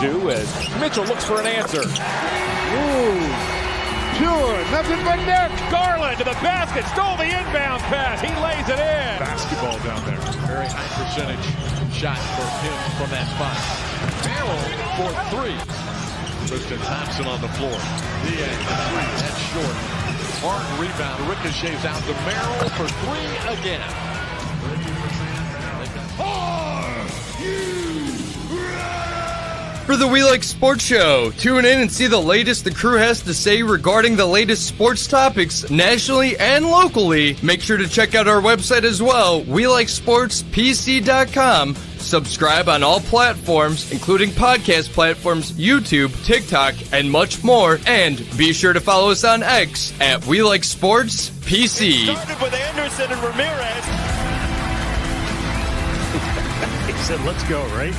do as Mitchell looks for an answer. Ooh, pure, nothing but net. Garland to the basket, stole the inbound pass. He lays it in. Basketball down there. Very high percentage shot for him from that spot. Merrill for three. Tristan Thompson on the floor. Diaz for three. That's short. Hard rebound. Ricochets out to Merrill for three again. For the We Like Sports Show, tune in and see the latest the crew has to say regarding the latest sports topics nationally and locally. Make sure to check out our website as well, WeLikeSportsPC.com. Subscribe on all platforms, including podcast platforms, YouTube, TikTok, and much more. And be sure to follow us on X at WeLikeSportsPC. Started with Anderson and Ramirez. He said, let's go, right?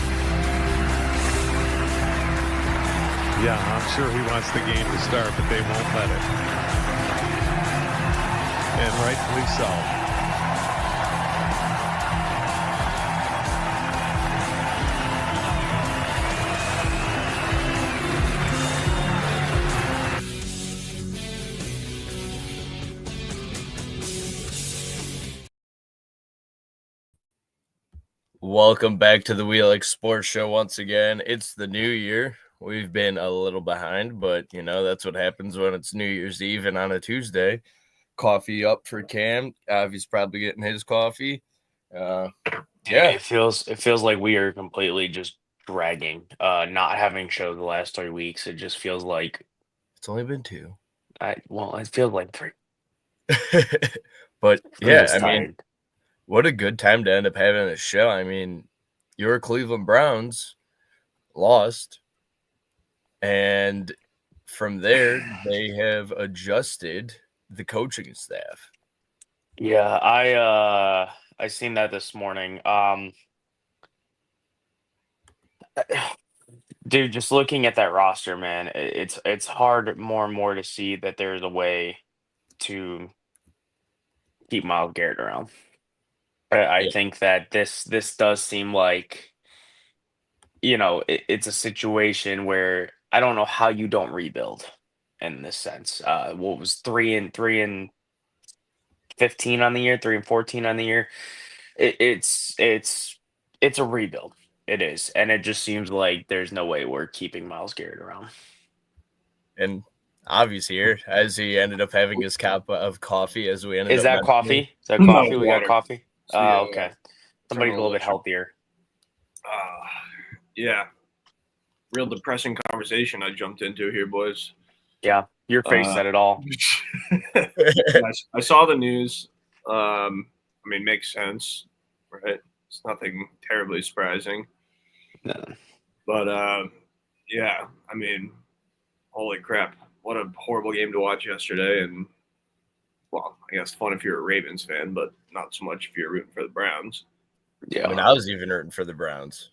Yeah, I'm sure he wants the game to start, but they won't let it. And rightfully so. Welcome back to the We Like Sports Show once again. It's the new year. We've been a little behind, but, you know, that's what happens when it's New Year's Eve and on a Tuesday. Coffee up for Cam. He's probably getting his coffee. Yeah, it feels like we are completely just dragging. Not having show the last 3 weeks. It just feels like it's only been 2. It feels like 3. But yeah, I tired. mean, what a good time to end up having a show. I mean, your Cleveland Browns lost. And from there, they have adjusted the coaching staff. Yeah, I seen that this morning. Dude, just looking at that roster, man, it's hard more and more to see that there's a way to keep Myles Garrett around. I think that this does seem like, you know, it's a situation where I don't know how you don't rebuild in this sense. What was 3-15 on the year, 3-14 on the year? It's a rebuild. It is, and it just seems like there's no way we're keeping Myles Garrett around. And Avi's here as he ended up having his cup of coffee as we ended up. Is that coffee? Is that coffee? We got coffee. Oh, okay. Somebody's a little bit healthier. Yeah. Real depressing conversation I jumped into here, boys. Yeah, your face said it all. I saw the news. I mean, makes sense, right? It's nothing terribly surprising. No. But, yeah, I mean, holy crap. What a horrible game to watch yesterday. And, well, I guess fun if you're a Ravens fan, but not so much if you're rooting for the Browns. Yeah. I mean, I was even rooting for the Browns.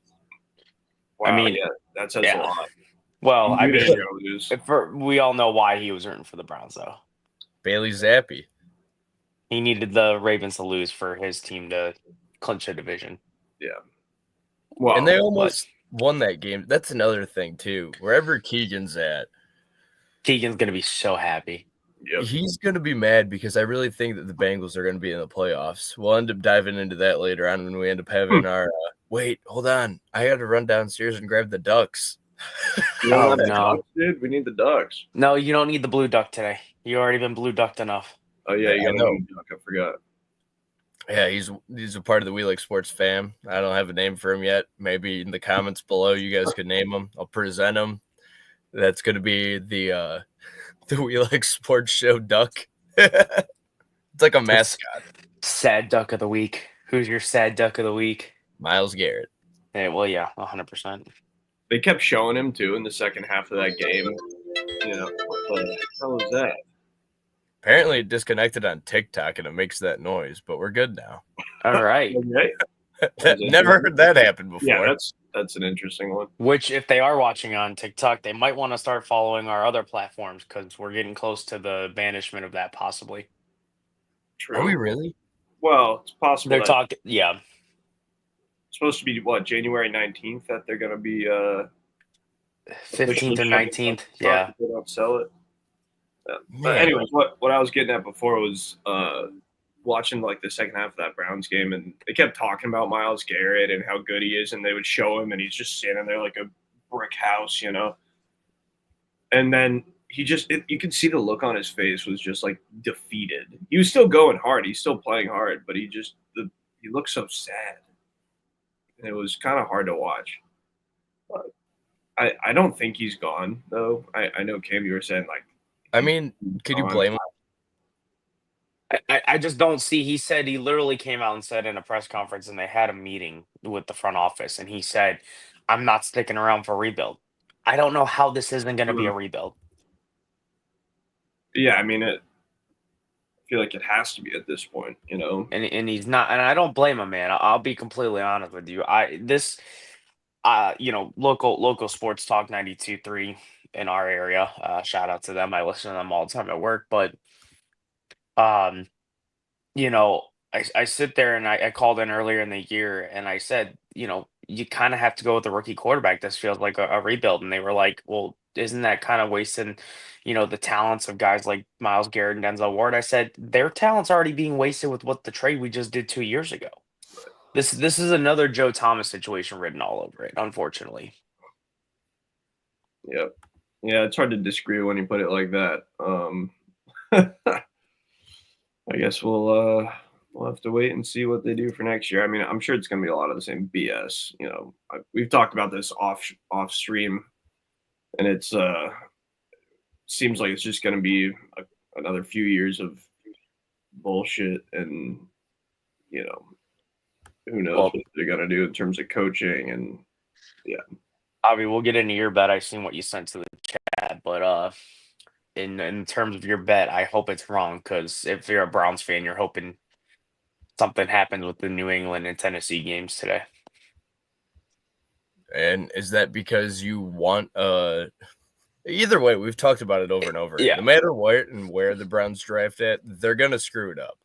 Wow, I mean, yeah, that says a lot. Well, I mean, we all know why he was rooting for the Browns, though. Bailey Zappi. He needed the Ravens to lose for his team to clinch a division. Yeah. Well, and they almost won that game. That's another thing, too. Wherever Keegan's at. Keegan's going to be so happy. Yep. He's going to be mad because I really think that the Bengals are going to be in the playoffs. We'll end up diving into that later on when we end up having our wait, hold on. I got to run downstairs and grab the ducks. No. Ducks, dude, we need the ducks. No, you don't need the blue duck today. You already been blue ducked enough. Oh, yeah, you got a blue duck. I forgot. Yeah, he's a part of the We Like Sports fam. I don't have a name for him yet. Maybe in the comments below you guys could name him. I'll present him. That's going to be the We Like Sports Show duck. It's like a mascot. Sad duck of the week. Who's your sad duck of the week? Myles Garrett. Hey, well, yeah, 100%. They kept showing him, too, in the second half of that game. You know, what the hell was that? Apparently it disconnected on TikTok, and it makes that noise, but we're good now. All right. Never heard that happen before. Yeah, that's an interesting one. Which, if they are watching on TikTok, they might want to start following our other platforms because we're getting close to the banishment of that, possibly. True. Are we really? Well, it's possible. They're talking, yeah. It's supposed to be, January 19th that they're going to be 15th or 19th. Yeah. They don't sell it. Yeah. But Man. anyways, what I was getting at before was watching like the second half of that Browns game, and they kept talking about Myles Garrett and how good he is, and they would show him, and he's just standing there like a brick house, you know. And then you could see the look on his face was just like defeated. He was still going hard, he's still playing hard, but he looked so sad, and it was kind of hard to watch. But I don't think he's gone though. I know Cam, you were saying like. I mean, could you blame him? I just don't see. He said he literally came out and said in a press conference, and they had a meeting with the front office, and he said, "I'm not sticking around for rebuild." I don't know how this isn't going to be a rebuild. Yeah, I mean, I feel like it has to be at this point, you know. And he's not, and I don't blame him, man. I'll be completely honest with you. Local sports talk 92.3 in our area. Shout out to them. I listen to them all the time at work, but. I sit there and I called in earlier in the year and I said, you kind of have to go with the rookie quarterback. This feels like a rebuild. And they were like, well, isn't that kind of wasting, the talents of guys like Myles Garrett and Denzel Ward? I said, their talent's already being wasted with what the trade we just did 2 years ago. This is another Joe Thomas situation written all over it, unfortunately. Yep. Yeah, it's hard to disagree when you put it like that. I guess we'll have to wait and see what they do for next year. I mean, I'm sure it's going to be a lot of the same BS. We've talked about this off stream, and it's seems like it's just going to be another few years of bullshit, and who knows what they're going to do in terms of coaching, and yeah. Avi, we'll get into your bet. I seen what you sent to the chat, but in terms of your bet, I hope it's wrong, because if you're a Browns fan, you're hoping something happens with the New England and Tennessee games today. And is that because you want either way, we've talked about it over and over. Yeah. No matter what and where the Browns draft at, they're gonna screw it up.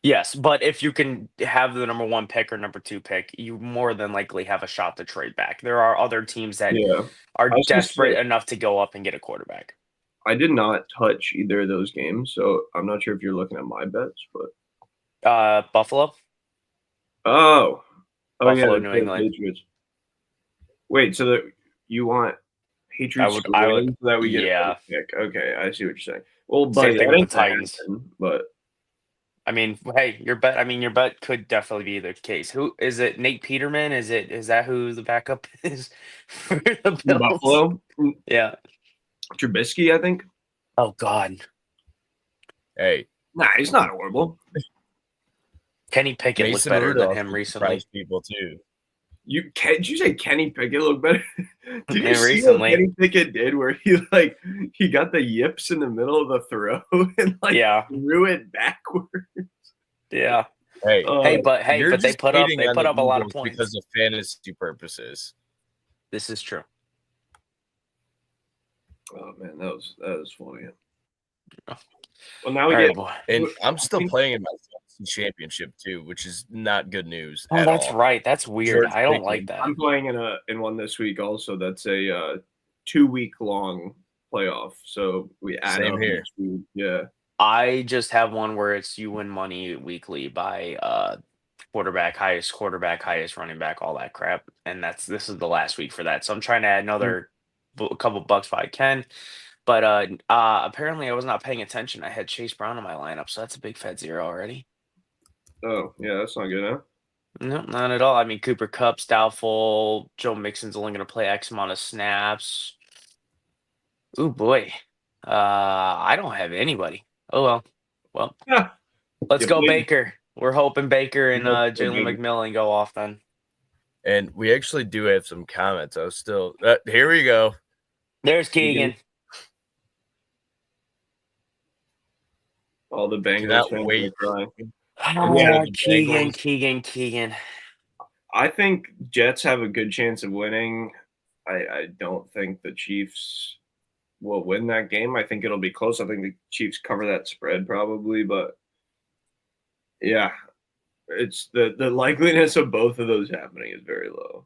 Yes, but if you can have the number 1 pick or number 2 pick, you more than likely have a shot to trade back. There are other teams that are desperate enough to go up and get a quarterback. I did not touch either of those games, so I'm not sure if you're looking at my bets, but Buffalo. Buffalo, yeah, New England. Patriots. Wait, so that you want Patriots to win so that we get a pick? Okay, I see what you're saying. Well, but same thing with the Titans. But I mean, hey, your bet could definitely be the case. Who is it? Nate Peterman? Is that who the backup is for the Bills? Buffalo? Yeah. Trubisky, I think. Oh God. Hey. Nah, he's not horrible. Kenny Pickett looked better than him recently. People too. Did you say Kenny Pickett looked better? Did you see recently. what Kenny Pickett did, where he got the yips in the middle of the throw and threw it backwards? Yeah. Hey, but they put up a lot of points because of fantasy purposes. This is true. Oh man, that was funny. Well, now we get, and I'm still playing in my fantasy championship too, which is not good news. Oh, that's all. Right. That's weird. I don't like that. I'm playing in one this week also. That's a 2-week long playoff. So we add Same here. Yeah. I just have one where it's you win money weekly by quarterback, highest running back, all that crap. And this is the last week for that. So I'm trying to add another couple bucks if I can. But apparently I was not paying attention. I had Chase Brown in my lineup, so that's a big fat 0 already. Oh, yeah, that's not good, huh? No, not at all. I mean, Cooper Kupp's doubtful. Joe Mixon's only going to play X amount of snaps. Ooh, boy. I don't have anybody. Oh, well. Let's go Baker. We're hoping Baker and Jalen McMillan go off then. And we actually do have some comments. I was still here we go. There's Keegan. All the Bengals fans wait. Keegan. I think Jets have a good chance of winning. I don't think the Chiefs will win that game. I think it'll be close. I think the Chiefs cover that spread probably, but yeah, it's the likeliness of both of those happening is very low.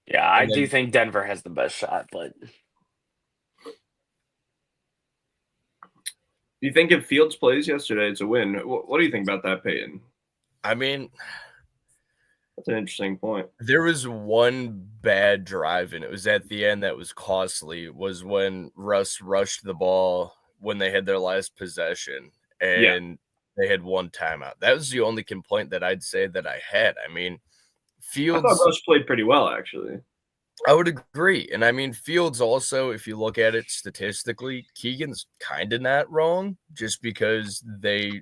Yeah, I do think Denver has the best shot, but Do you think if Fields plays yesterday, it's a win? What do you think about that, Payton? I mean, that's an interesting point. There was one bad drive, and it was at the end that was costly, was when Russ rushed the ball when they had their last possession, and they had one timeout. That was the only complaint that I'd say that I had. I mean, I thought Fields, Russ played pretty well, actually. I would agree. And I mean, Fields also, if you look at it statistically, Keegan's kind of not wrong just because they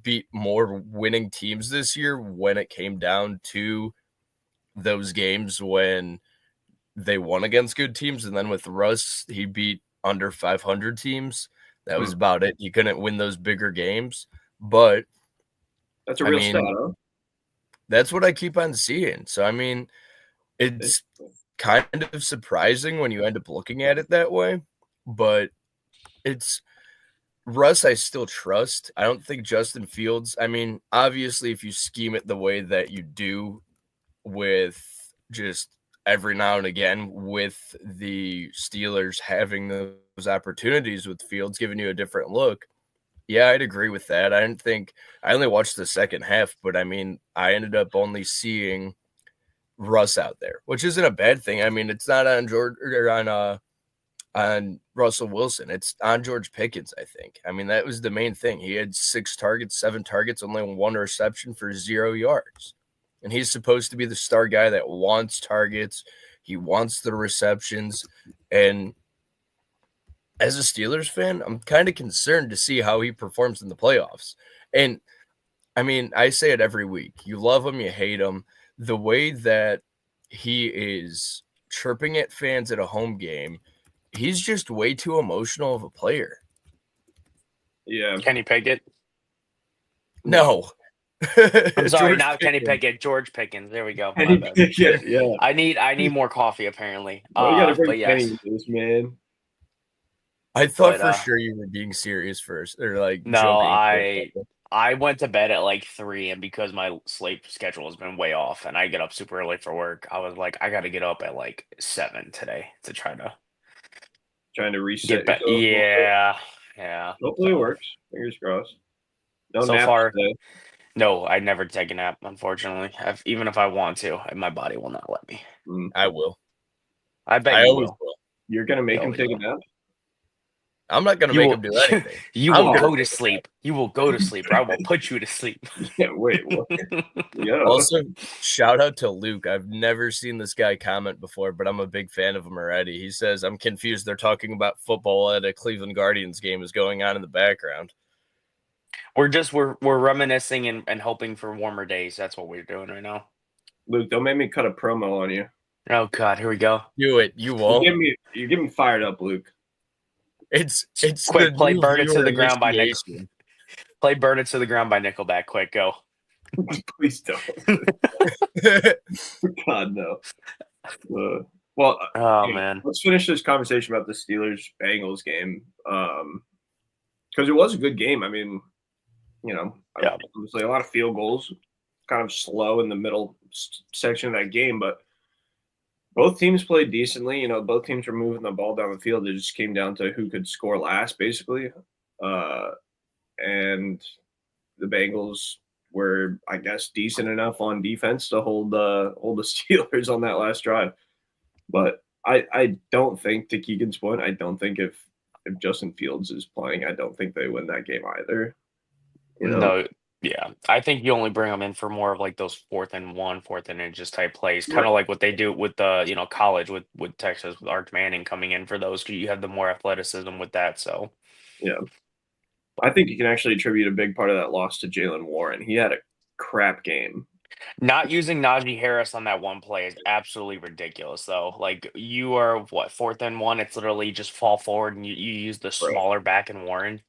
beat more winning teams this year when it came down to those games when they won against good teams. And then with Russ, he beat under 500 teams. That was about it. You couldn't win those bigger games. But that's a real stat, huh? That's what I keep on seeing. So, I mean, it's kind of surprising when you end up looking at it that way. But it's Russ, I still trust. I don't think Justin Fields, I mean, obviously, if you scheme it the way that you do with just every now and again with the Steelers having those opportunities with Fields giving you a different look. Yeah, I'd agree with that. I didn't think I only watched the second half, but I mean, I ended up only seeing Russ out there, which isn't a bad thing. I mean, it's not on George or on Russell Wilson. It's on George Pickens, I think. I mean, that was the main thing. He had 6 targets, 7 targets, only 1 reception for 0 yards. And he's supposed to be the star guy that wants targets. He wants the receptions. And as a Steelers fan, I'm kind of concerned to see how he performs in the playoffs. And I mean, I say it every week. You love him, you hate him. The way that he is chirping at fans at a home game, he's just way too emotional of a player. Yeah. Kenny Pickett? No. I'm sorry, not Kenny Pickett, George Pickens. There we go. Kenny Pickett, yeah. I need more coffee, apparently. Well, you gotta bring yes. Kenny into this, man. I thought for sure you were being serious first, or like no, joking. I went to bed at like 3, and because my sleep schedule has been way off, and I get up super early for work, I was like, I got to get up at like 7 today to trying to reset. Yeah. Hopefully it works. Fingers crossed. No so nap far, today. no, I never take a nap. Unfortunately, even if I want to, my body will not let me. I will. I bet you will. You're gonna make him take a nap? I'm not going to make him do anything. You will go to sleep. You will go to sleep, or I will put you to sleep. Yeah, wait. What? Yeah. Also, shout out to Luke. I've never seen this guy comment before, but I'm a big fan of him already. He says, I'm confused. They're talking about football at a Cleveland Guardians game is going on in the background. We're reminiscing and hoping for warmer days. That's what we're doing right now. Luke, don't make me cut a promo on you. Oh, God. Here we go. Do it. You won't. You get me fired up, Luke. It's quick. Play "Burn It to the Ground" by Nickelback. Play "Burn It to the Ground" by Nickelback. Quick, go. Please don't. God no. Man. Let's finish this conversation about the Steelers-Bengals game because it was a good game. I mean, obviously a lot of field goals, kind of slow in the middle section of that game, but both teams played decently. Both teams were moving the ball down the field. It just came down to who could score last, basically. And the Bengals were, I guess, decent enough on defense to hold the Steelers on that last drive. But I don't think, to Keegan's point, I don't think if Justin Fields is playing, I don't think they win that game either. No. Yeah, I think you only bring them in for more of like those 4th and 1, 4th and inches type plays, kind of like what they do with the college with Texas with Arch Manning coming in for those. You have the more athleticism with that. So yeah, I think you can actually attribute a big part of that loss to Jaylen Warren. He had a crap game. Not using Najee Harris on that one play is absolutely ridiculous, though. Like, you are 4th and 1. It's literally just fall forward and you use the smaller back in Warren.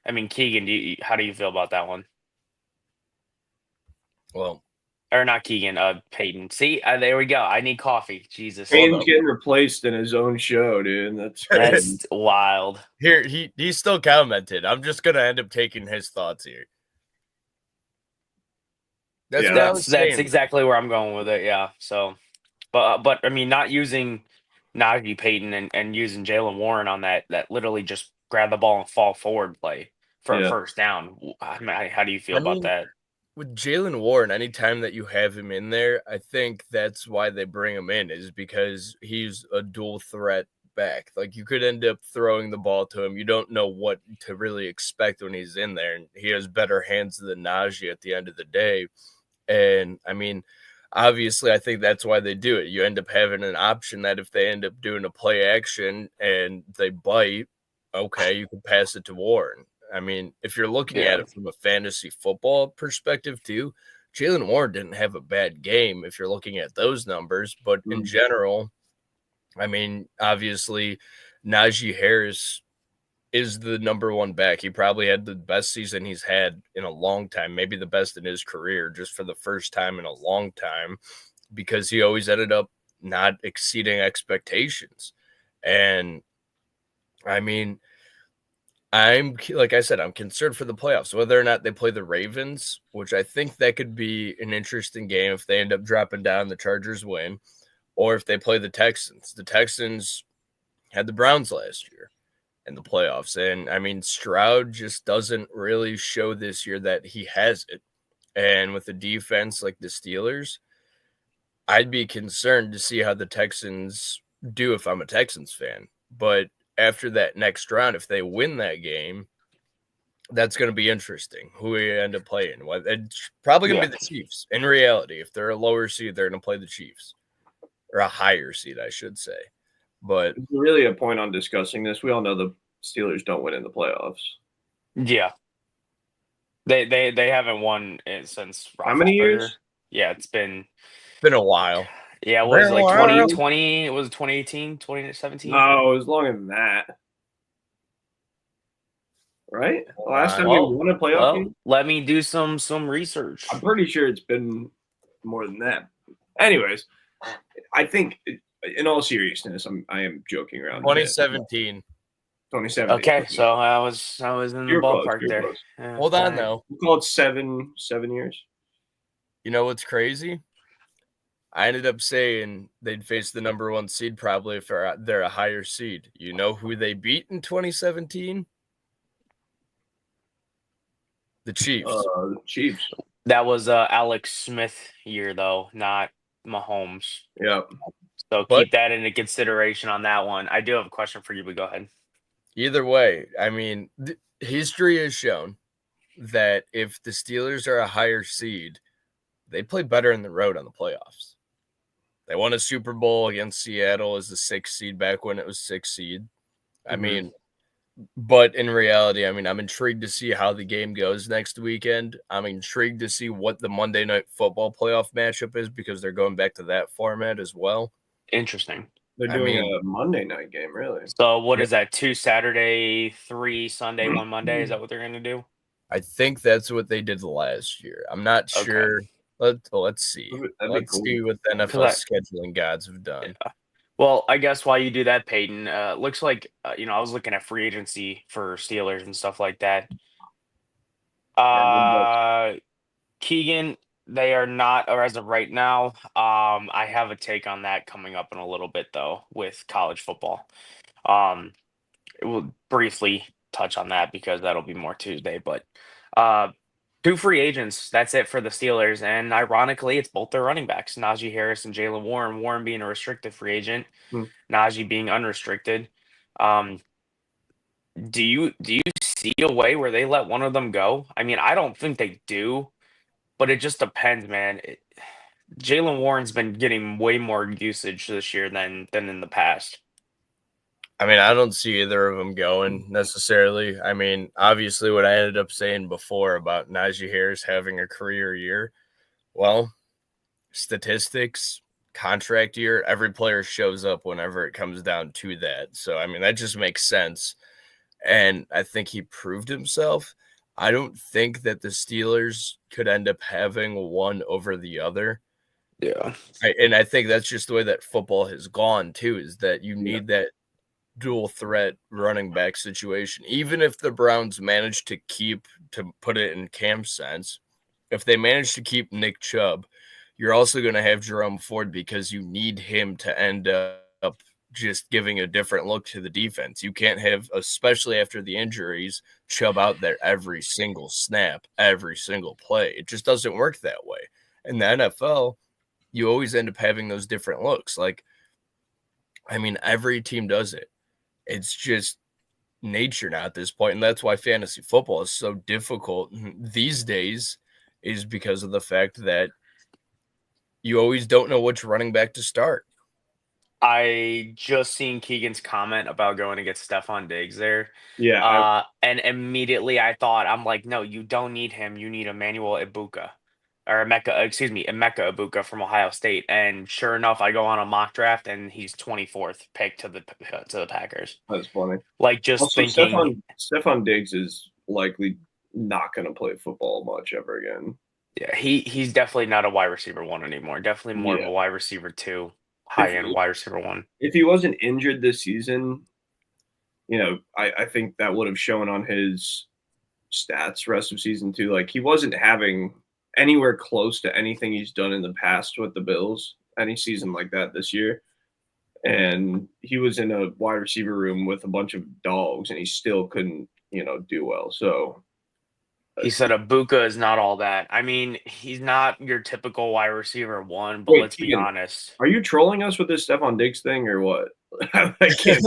I mean, Keegan, how do you feel about that one? Well, or not Keegan, Payton. See, there we go. I need coffee. Jesus. Payton's getting replaced in his own show, dude. That's wild. Here, he still commented. I'm just gonna end up taking his thoughts here. That's exactly where I'm going with it. Yeah. So, but I mean, not using Najee, Payton, and using Jaylen Warren on that literally just grab the ball and fall forward play for a Yeah. first down. I mean, how do you feel I about mean, that? with Jalen Warren, anytime that you have him in there, I think that's why they bring him in, is because he's a dual threat back. Like, you could end up throwing the ball to him. You don't know what to really expect when he's in there. And he has better hands than Najee at the end of the day. And I mean, obviously, I think that's why they do it. You end up having an option that if they end up doing a play action and they bite, okay, you can pass it to Warren. I mean, if you're looking at Yeah. it from a fantasy football perspective too, Jalen Warren didn't have a bad game if you're looking at those numbers. But in general, I mean, obviously, Najee Harris is the number one back. He probably had the best season he's had in a long time, maybe the best in his career, just for the first time in a long time, because he always ended up not exceeding expectations. And I mean, like I said, I'm concerned for the playoffs, whether or not they play the Ravens, which I think that could be an interesting game if they end up dropping down, the Chargers win, or if they play the Texans. The Texans had the Browns last year in the playoffs. And I mean, Stroud just doesn't really show this year that he has it. And with a defense like the Steelers, I'd be concerned to see how the Texans do if I'm a Texans fan. But after that next round, if they win that game, that's going to be interesting who we end up playing. It's probably going to be the Chiefs. In reality, if they're a lower seed, they're going to play the Chiefs, or a higher seed, I should say. But It's really a point on discussing this. We all know the Steelers don't win in the playoffs. Yeah. They haven't won it since How many Roethlisberger. years? Yeah, it's been a while. Yeah, it was Been a like while. 2020, it was 2018, 2017. No, it was longer than that. Right? The last time we won a playoff game? Let me do some research. I'm pretty sure it's been more than that. Anyways, I think in all seriousness, I am joking around. 2017. 2017. Okay, so I was in the ballpark there. Yeah, Hold on, though. We call it 7 years. You know what's crazy? I ended up saying they'd face the number one seed probably if they're a higher seed. You know who they beat in 2017? The Chiefs. The Chiefs. That was Alex Smith year, though, not Mahomes. Yep. So keep that into consideration on that one. I do have a question for you, but go ahead. Either way, I mean, history has shown that if the Steelers are a higher seed, they play better in the road on the playoffs. They won a Super Bowl against Seattle as the 6th seed back when it was 6th seed. I mean, but in reality, I mean, I'm intrigued to see how the game goes next weekend. I'm intrigued to see what the Monday Night Football playoff matchup is because they're going back to that format as well. Interesting. They're doing a Monday night game, really. So what is that? 2 Saturday, 3 Sunday, 1 Monday? Is that what they're going to do? I think that's what they did last year. I'm not sure. Let's see. Let's see what the NFL scheduling gods have done. Yeah. Well, I guess while you do that, Payton, looks like I was looking at free agency for Steelers and stuff like that. Keegan, they are not, or as of right now. I have a take on that coming up in a little bit, though, with college football. We'll briefly touch on that because that'll be more Tuesday. But 2 free agents, that's it for the Steelers. And ironically, it's both their running backs, Najee Harris and Jalen Warren. Warren being a restricted free agent, Najee being unrestricted. Do you see a way where they let one of them go? I mean, I don't think they do, but it just depends, man. Jalen Warren's been getting way more usage this year than in the past. I mean, I don't see either of them going necessarily. I mean, obviously what I ended up saying before about Najee Harris having a career year, well, statistics, contract year, every player shows up whenever it comes down to that. So, I mean, that just makes sense. And I think he proved himself. I don't think that the Steelers could end up having one over the other. Yeah. And I think that's just the way that football has gone, too, is that you need that dual threat running back situation. Even if the Browns manage to put it in Cam's sense, if they manage to keep Nick Chubb, you're also going to have Jerome Ford because you need him to end up just giving a different look to the defense. You can't have, especially after the injuries, Chubb out there every single snap, every single play. It just doesn't work that way. In the NFL, you always end up having those different looks. Like, I mean, every team does it. It's just nature now at this point, and that's why fantasy football is so difficult these days, is because of the fact that you always don't know which running back to start. I just seen Keegan's comment about going to get Stephon Diggs there. Yeah, And immediately I thought, I'm like, no, you don't need him. You need Emmanuel Ibuka. Or Emeka Ibuka from Ohio State. And sure enough, I go on a mock draft and he's 24th pick to the Packers. that's funny. Like, just Also, thinking, Stephon Diggs is likely not going to play football much ever again. yeah, he's definitely not a wide receiver 1 anymore. Definitely more of Yeah. a wide receiver 2, high-end wide receiver 1. If he wasn't injured this season, I think that would have shown on his stats rest of season 2. Like, he wasn't having anywhere close to anything he's done in the past with the Bills, any season like that this year. And he was in a wide receiver room with a bunch of dogs, and he still couldn't, do well. So He said Ibuka is not all that. I mean, he's not your typical wide receiver 1, but Wait, let's be Keegan, honest. are you trolling us with this Stephon Diggs thing or what? I can't.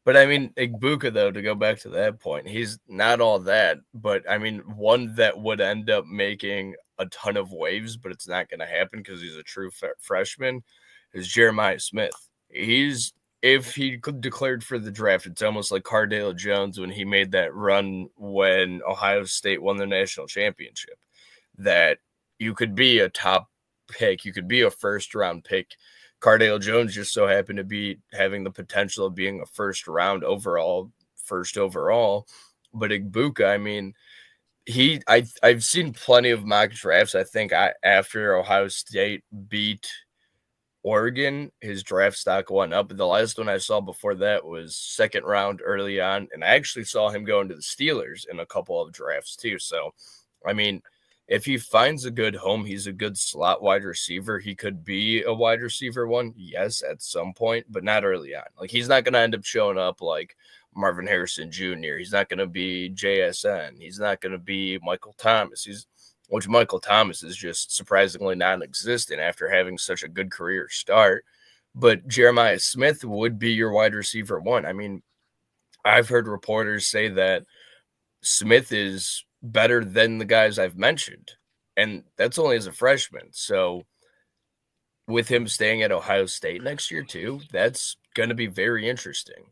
But I mean, Ibuka, though, to go back to that point, he's not all that. But I mean, one that would end up making a ton of waves, but it's not going to happen because he's a true freshman, is Jeremiah Smith. If he declared for the draft, it's almost like Cardale Jones when he made that run when Ohio State won the national championship, that you could be a top pick, you could be a first-round pick. Cardale Jones just so happened to be having the potential of being a first overall. But Ibuka, I mean, I've seen plenty of mock drafts. I think after Ohio State beat Oregon, his draft stock went up. The last one I saw before that was second round early on, and I actually saw him go into the Steelers in a couple of drafts too. So, I mean, if he finds a good home, he's a good slot wide receiver. He could be a wide receiver 1, yes, at some point, but not early on. Like, he's not going to end up showing up like Marvin Harrison Jr. He's not going to be JSN. He's not going to be Michael Thomas. Which Michael Thomas is just surprisingly non-existent after having such a good career start. But Jeremiah Smith would be your wide receiver 1. I mean, I've heard reporters say that Smith is better than the guys I've mentioned, and that's only as a freshman. So with him staying at Ohio State next year too, that's going to be very interesting.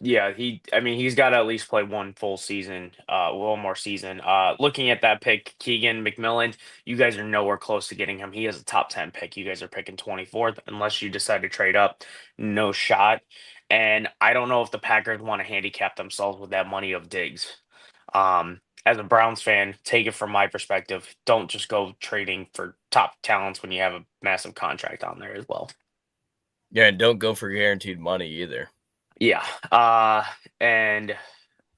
Yeah, he's got to at least play one full season, one more season. Looking at that pick, Keegan McMillan, you guys are nowhere close to getting him. He is a top 10 pick. You guys are picking 24th, unless you decide to trade up. No shot. And I don't know if the Packers want to handicap themselves with that money of Diggs. As a Browns fan, take it from my perspective. Don't just go trading for top talents when you have a massive contract on there as well. Yeah, and don't go for guaranteed money either. Yeah. And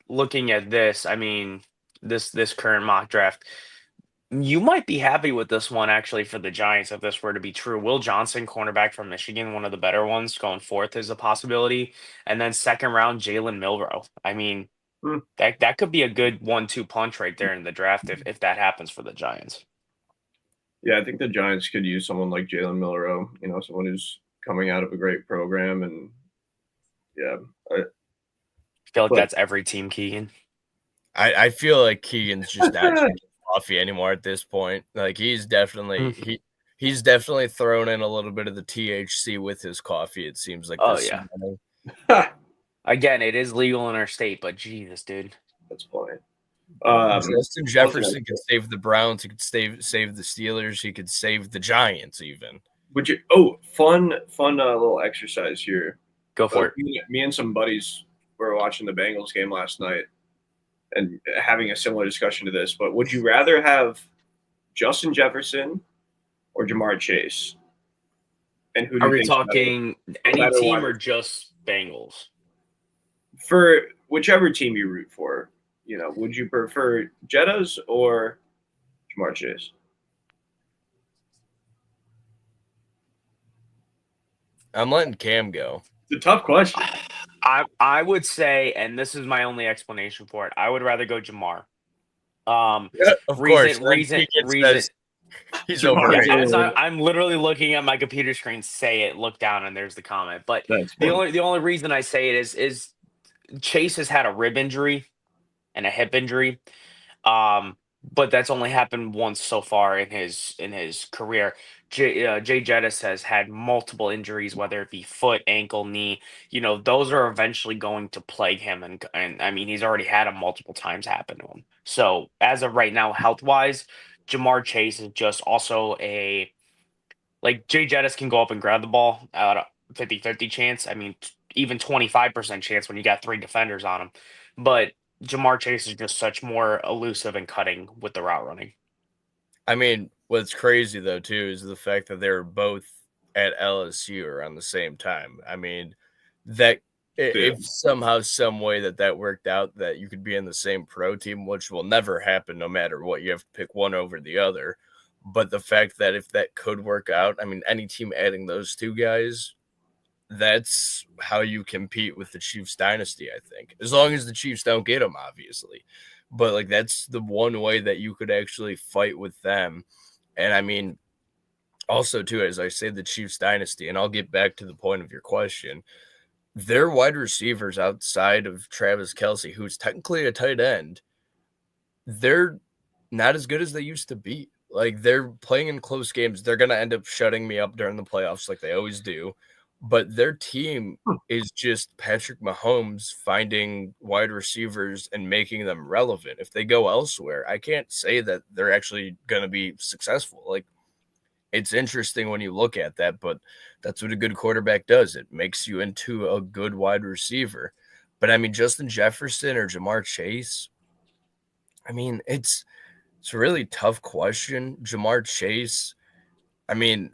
looking at this, I mean, this current mock draft, you might be happy with this one actually for the Giants if this were to be true. Will Johnson, cornerback from Michigan, one of the better ones, going fourth is a possibility. And then second round, Jalen Milroe. I mean, that could be a good 1-2 punch right there in the draft if that happens for the Giants. Yeah, I think the Giants could use someone like Jalen Milroe, someone who's coming out of a great program. And yeah, I feel like that's every team, Keegan. I feel like Keegan's just not drinking coffee anymore at this point. Like, he's definitely he's definitely thrown in a little bit of the THC with his coffee, it seems like. Oh, yeah. Again, it is legal in our state, but Jesus, dude. That's funny. Justin Jefferson could save the Browns. He could save the Steelers. He could save the Giants even. Would you? Oh, fun little exercise here. Go for it. Me and some buddies were watching the Bengals game last night and having a similar discussion to this. But would you rather have Justin Jefferson or Jamar Chase? And who do Are you we talking any team or just Bengals? For whichever team you root for, would you prefer Jettas or Jamar Chase? I'm letting Cam go. It's a tough question. I would say, and this is my only explanation for it, I would rather go Jamar. Yeah, of course. Reason. Says he's overrated. Yeah, I'm literally looking at my computer screen, say it, look down, and there's the comment. But the only reason I say it is Chase has had a rib injury and a hip injury. But that's only happened once so far in his career. Jay Jettis has had multiple injuries, whether it be foot, ankle, knee. Those are eventually going to plague him, and I mean he's already had them multiple times happen to him. So as of right now, health wise, Jamar Chase is just also like Jay Jettis can go up and grab the ball at a 50-50 chance. I mean, even 25% chance when you got three defenders on him. But Jamar Chase is just such more elusive and cutting with the route running. I mean, what's crazy though too is the fact that they were both at LSU around the same time. I mean, that if somehow, some way that worked out, that you could be in the same pro team, which will never happen, no matter what. You have to pick one over the other. But the fact that if that could work out, I mean, any team adding those two guys, that's how you compete with the Chiefs dynasty, I think. As long as the Chiefs don't get them, obviously. But, like, that's the one way that you could actually fight with them. And, I mean, also, too, as I say, the Chiefs dynasty, and I'll get back to the point of your question, their wide receivers outside of Travis Kelce, who's technically a tight end, they're not as good as they used to be. Like, they're playing in close games. They're going to end up shutting me up during the playoffs like they always do. But their team is just Patrick Mahomes finding wide receivers and making them relevant. If they go elsewhere, I can't say that they're actually going to be successful. Like, it's interesting when you look at that, but that's what a good quarterback does. It makes you into a good wide receiver. But, I mean, Justin Jefferson or Jamar Chase, I mean, it's a really tough question. Jamar Chase, I mean,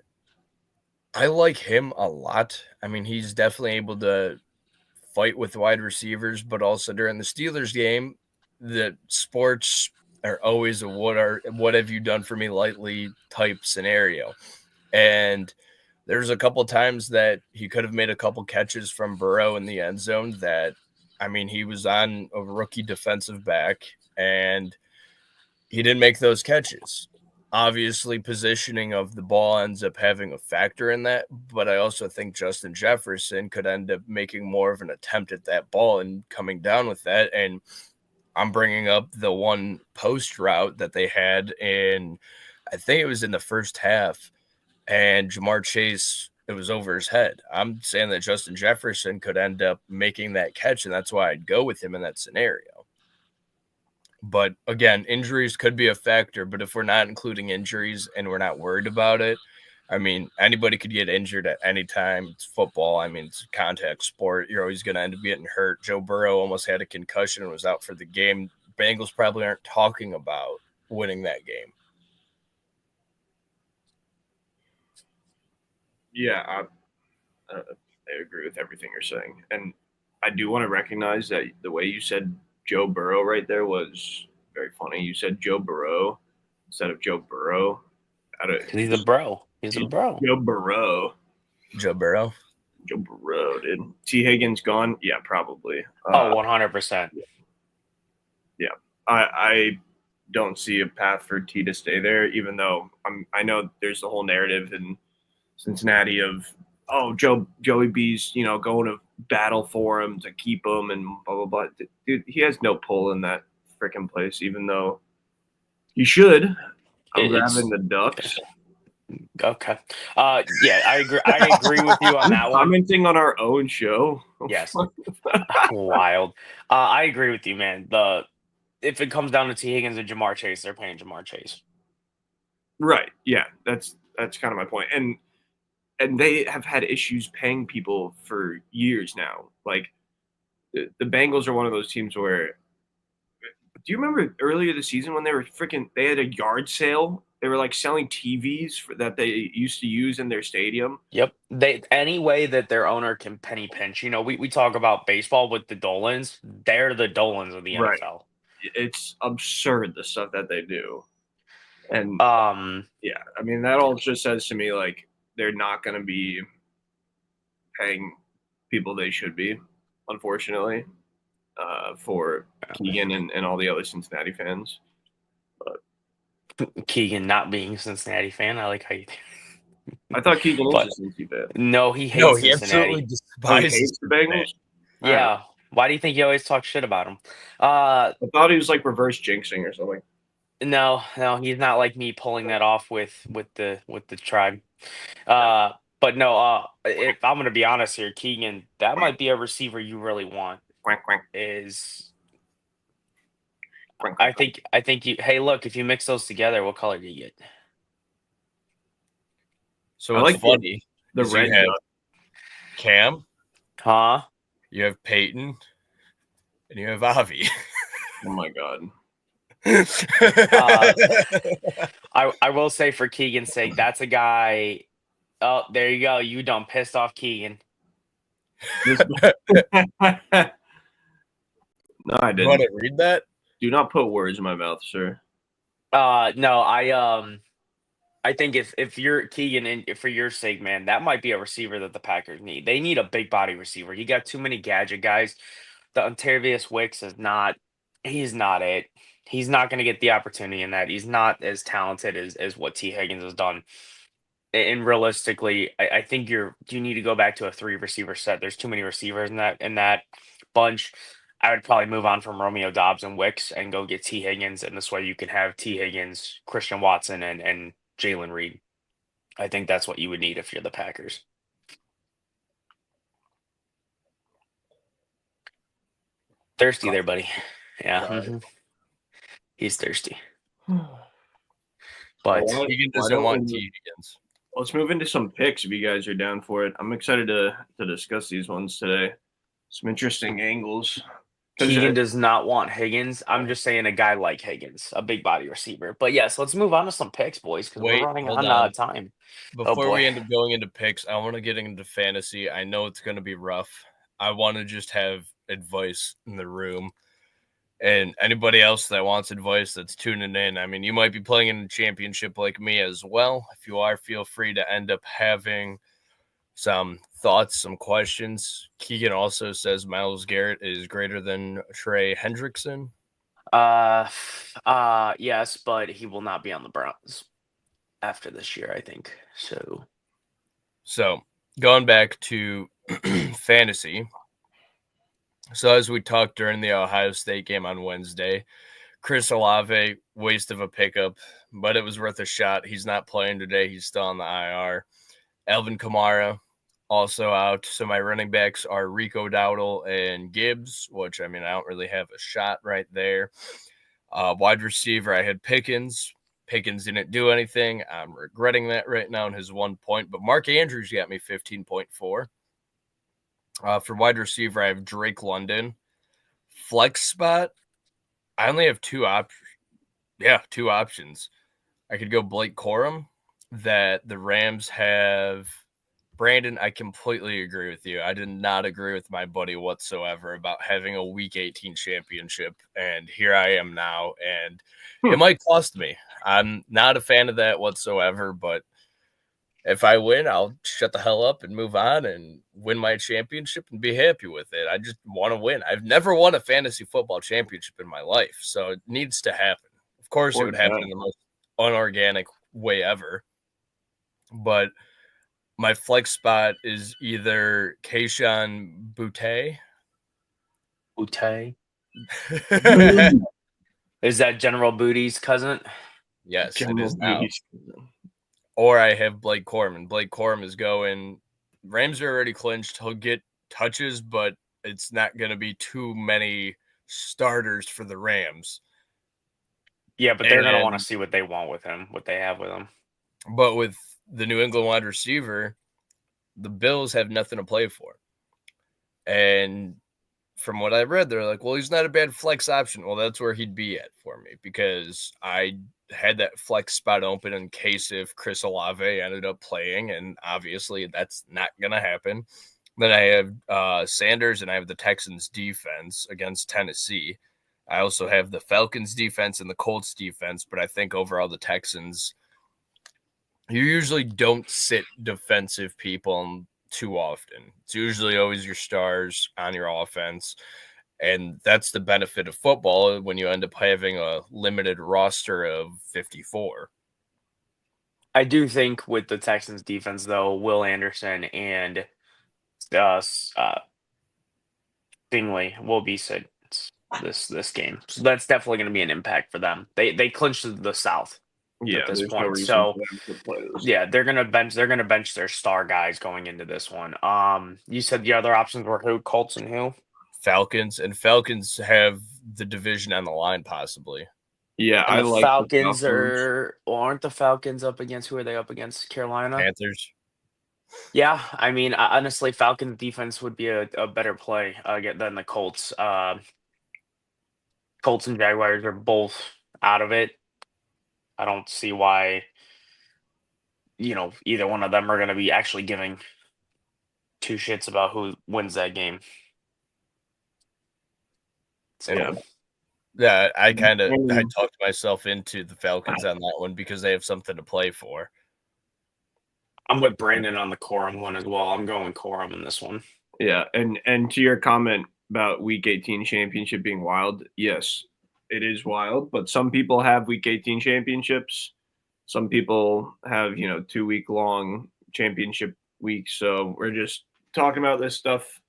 I like him a lot. I mean, he's definitely able to fight with wide receivers, but also during the Steelers game, the sports are always a what have you done for me lately type scenario. And there's a couple times that he could have made a couple catches from Burrow in the end zone that, I mean, he was on a rookie defensive back and he didn't make those catches. Obviously, positioning of the ball ends up having a factor in that, but I also think Justin Jefferson could end up making more of an attempt at that ball and coming down with that. And I'm bringing up the one post route that they had in, I think it was in the first half, and Jamar Chase, it was over his head. I'm saying that Justin Jefferson could end up making that catch, and that's why I'd go with him in that scenario. But again, injuries could be a factor, but if we're not including injuries and we're not worried about it, I mean, anybody could get injured at any time. It's football. I mean, it's a contact sport. You're always going to end up getting hurt. Joe Burrow almost had a concussion and was out for the game. Bengals probably aren't talking about winning that game. Yeah, I agree with everything you're saying. And I do want to recognize that the way you said Joe Burrow right there was very funny. You said Joe Burrow instead of Joe Burrow. He's a bro. He's a bro. Joe Burrow. Joe Burrow? Joe Burrow, dude. T. Higgins gone? Yeah, probably. 100%. Yeah. I don't see a path for T to stay there, even though I know there's the whole narrative in Cincinnati of, Joey B's, going to battle for him to keep him and blah, blah, blah. Dude, he has no pull in that freaking place, even though he should. I'm grabbing the Ducks. Okay. Yeah, I agree. I agree with you on that one. Commenting on our own show. Yes. Wild. I agree with you, man. If it comes down to T. Higgins and Jamar Chase, they're paying Jamar Chase. Right. Yeah. That's kind of my point. And they have had issues paying people for years now. Like the Bengals are one of those teams where, do you remember earlier this season when they had a yard sale? They were like selling TVs that they used to use in their stadium. Yep. Any way that their owner can penny pinch. We talk about baseball with the Dolans. They're the Dolans of the NFL. It's absurd the stuff that they do. And yeah, I mean, that all just says to me, like, they're not going to be paying people they should be, unfortunately, for Keegan and all the other Cincinnati fans. Keegan not being a Cincinnati fan. I like how you I thought Keegan But- is a Cincy fan. No, he hates No, he absolutely Cincinnati. Oh, he despises hates the Bengals? Yeah. Why do you think you always talk shit about him? I thought he was like reverse jinxing or something. No, he's not like me pulling that off with the tribe. But no, if I'm gonna be honest here, Keegan, that might be a receiver you really want. Quack, quack, Is quack, I quack. think you. Hey, look, if you mix those together, what color do you get? So I what's like funny the is red you have dot. Cam, Huh? you have Payton, and you have Avi. Oh my god. I will say for Keegan's sake, that's a guy. Oh, there you go. You done pissed off Keegan. No, I You want didn't. to read that? Do not put words in my mouth, sir. No, I think if you're Keegan, and for your sake, man, that might be a receiver that the Packers need. They need a big body receiver. You got too many gadget guys. The Ontavious Wicks is not. He's not it. He's not going to get the opportunity in that. He's not as talented as what T. Higgins has done. And realistically, I think you need to go back to a 3 receiver set. There's too many receivers in that bunch. I would probably move on from Romeo Dobbs and Wicks and go get T. Higgins, and this way you can have T. Higgins, Christian Watson, and Jalen Reed. I think that's what you would need if you're the Packers. Thirsty there, buddy. Yeah. Right. Mhm. He's thirsty. Why But don't- Keegan why doesn't don't want we- T Higgins. Let's move into some picks if you guys are down for it. I'm excited to discuss these ones today. Some interesting angles. 'Cause, Keegan does not want Higgins. I'm just saying a guy like Higgins, a big body receiver. But yes, let's move on to some picks, boys, because we're Wait, running hold on on. time. Before boy. we end up going into picks, I want to get into fantasy. I know it's going to be rough. I want to just have advice in the room. And anybody else that wants advice that's tuning in, I mean, you might be playing in a championship like me as well. If you are, feel free to end up having some thoughts, some questions. Keegan also says Myles Garrett is greater than Trey Hendrickson. Yes, but he will not be on the Browns after this year, I think. So going back to fantasy. So as we talked during the Ohio State game on Wednesday, Chris Olave, waste of a pickup, but it was worth a shot. He's not playing today. He's still on the IR. Alvin Kamara also out. So my running backs are Rico Dowdle and Gibbs, which, I mean, I don't really have a shot right there. Wide receiver, I had Pickens. Pickens didn't do anything. I'm regretting that right now in his 1 point, but Mark Andrews got me 15.4. For wide receiver, I have Drake London. Flex spot, I only have 2 options. Yeah, 2 options. I could go Blake Corum, that the Rams have. Brandon, I completely agree with you. I did not agree with my buddy whatsoever about having a Week 18 championship, and here I am now, and it might cost me. I'm not a fan of that whatsoever, but if I win, I'll shut the hell up and move on and win my championship and be happy with it. I just want to win. I've never won a fantasy football championship in my life, so it needs to happen. Of course, it would happen in the most unorganic way ever. But my flex spot is either Keyshawn Boutte. Boutte? Is that General Booty's cousin? Yes, it is now. Or I have Blake Corum. Blake Corum is going. Rams are already clinched. He'll get touches, but it's not going to be too many starters for the Rams. Yeah, but they're going to want to see what they want with him, what they have with him. But with the New England wide receiver, the Bills have nothing to play for. And from what I read, they're like, well, he's not a bad flex option. Well, that's where he'd be at for me, because I had that flex spot open in case if Chris Olave ended up playing, and obviously that's not going to happen. Then I have Sanders, and I have the Texans defense against Tennessee. I also have the Falcons defense and the Colts defense, but I think overall the Texans, you usually don't sit defensive people too often. It's usually always your stars on your offense. And that's the benefit of football when you end up having a limited roster of 54. I do think with the Texans defense, though, Will Anderson and Bingley will be said this game. So that's definitely going to be an impact for them. They clinched the South Yeah, at this there's no point. reason So for them to play this. yeah, they're gonna bench their star guys going into this one. You said the other options were who? Colts and who? Falcons, and Falcons have the division on the line possibly. Yeah, And I the like Falcons the Falcons. aren't the Falcons up against, who are they up against? Carolina? Panthers. Yeah, I mean, honestly, Falcons defense would be a better play than the Colts. Colts and Jaguars are both out of it. I don't see why, either one of them are going to be actually giving two shits about who wins that game. So, Yeah, I talked myself into the Falcons on that one because they have something to play for. I'm with Brandon on the Corum one as well. I'm going Corum in this one. Yeah, and to your comment about Week 18 championship being wild, yes, it is wild. But some people have Week 18 championships. Some people have 2-week long championship weeks. So we're just talking about this stuff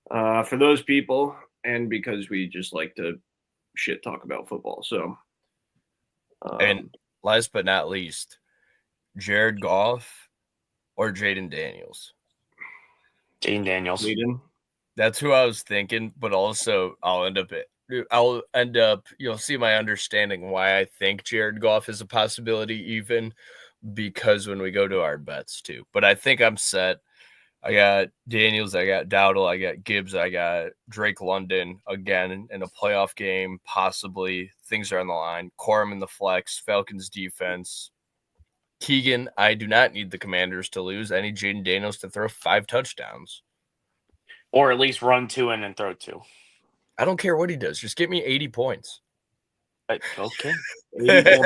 for those people, and because we just like to shit talk about football. So, and last but not least, Jared Goff or Jaden Daniels? Jaden Daniels. That's who I was thinking, but also I'll end up, you'll see my understanding why I think Jared Goff is a possibility, even because when we go to our bets too. But I think I'm set. I got Daniels, I got Dowdle, I got Gibbs, I got Drake London again in a playoff game, possibly. Things are on the line. Corum in the flex, Falcons defense. Keegan, I do not need the Commanders to lose. I need Jaden Daniels to throw 5 touchdowns. Or at least run 2 and then throw 2. I don't care what he does. Just get me 80 points. Okay. 80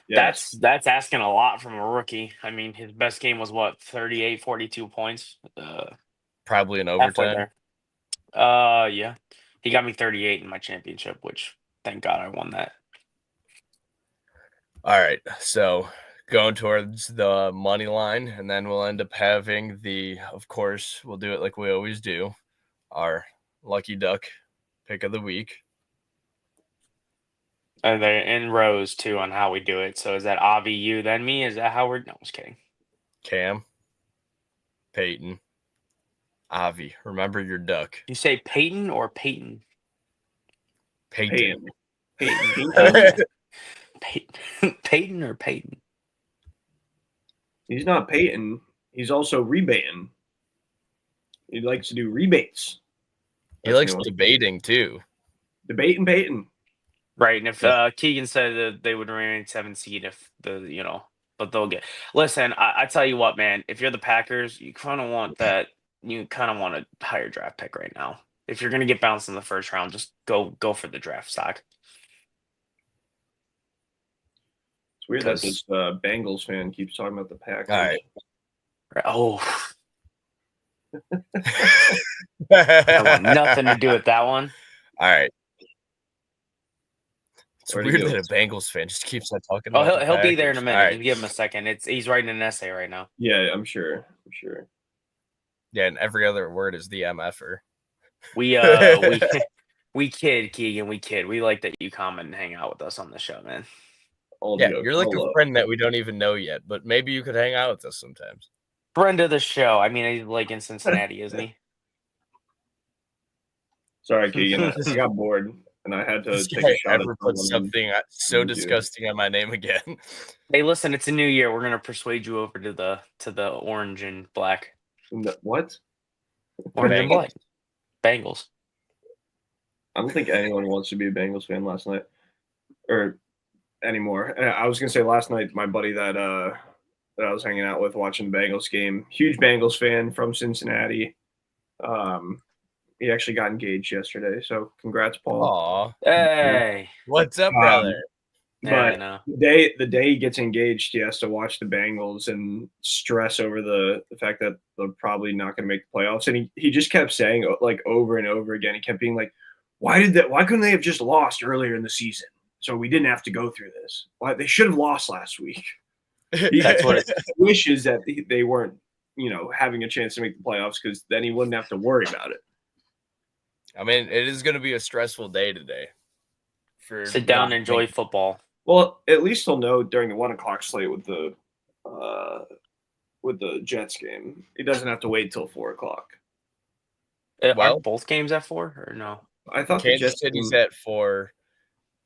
That's asking a lot from a rookie. I mean, his best game was what, 38, 42 points? Probably in overtime. Yeah. He got me 38 in my championship, which thank God I won that. All right. So going towards the money line, and then we'll end up having of course, we'll do it like we always do, our lucky duck pick of the week. And they're in rows too on how we do it. So is that Avi, you, then me? Is that how we're? No, I was kidding. Cam, Payton, Avi. Remember your duck. You say Payton or Payton? Payton. Payton. Payton or Payton? He's not Payton. He's also rebating. He likes to do rebates. He likes debating too. Debating Payton. Right, and if Keegan said that they would remain 7 seed if but they'll get. Listen, I tell you what, man. If you're the Packers, you kind of want that. You kind of want a higher draft pick right now. If you're going to get bounced in the first round, just go for the draft stock. It's weird that this Bengals fan keeps talking about the Packers. All right. Oh, I want nothing to do with that one. All right. It's weird that a Bengals fan just keeps on talking about he'll the be there in a minute. Right. You give him a second. He's writing an essay right now. Yeah, I'm sure. Yeah, and every other word is the MFer. We kid, Keegan. We kid. We like that you comment and hang out with us on the show, man. You're like a friend that we don't even know yet, but maybe you could hang out with us sometimes. Friend of the show. I mean, he's like in Cincinnati, isn't he? Sorry, Keegan. I got bored. And I had to take a shot. Ever put something so disgusting on my name again? Hey, listen, it's a new year. We're gonna persuade you over to the orange and black. What? Orange and black. Bengals. I don't think anyone wants to be a Bengals fan last night or anymore. I was gonna say last night, my buddy that I was hanging out with watching the Bengals game, huge Bengals fan from Cincinnati. He actually got engaged yesterday, so congrats, Paul. Aw. Hey. What's up, brother? Yeah, I But know. the day he gets engaged, he has to watch the Bengals and stress over the fact that they're probably not going to make the playoffs. And he just kept saying, like, over and over again, he kept being like, why couldn't they have just lost earlier in the season? So we didn't have to go through this. Why they should have lost last week. That's what it Wishes that they weren't, having a chance to make the playoffs, because then he wouldn't have to worry about it. I mean, it is going to be a stressful day today. Sit down and enjoy football. Well, at least he'll know during the 1:00 slate with the Jets game. He doesn't have to wait till 4:00. Aren't both games at 4 or no? I thought Kansas City's at 4.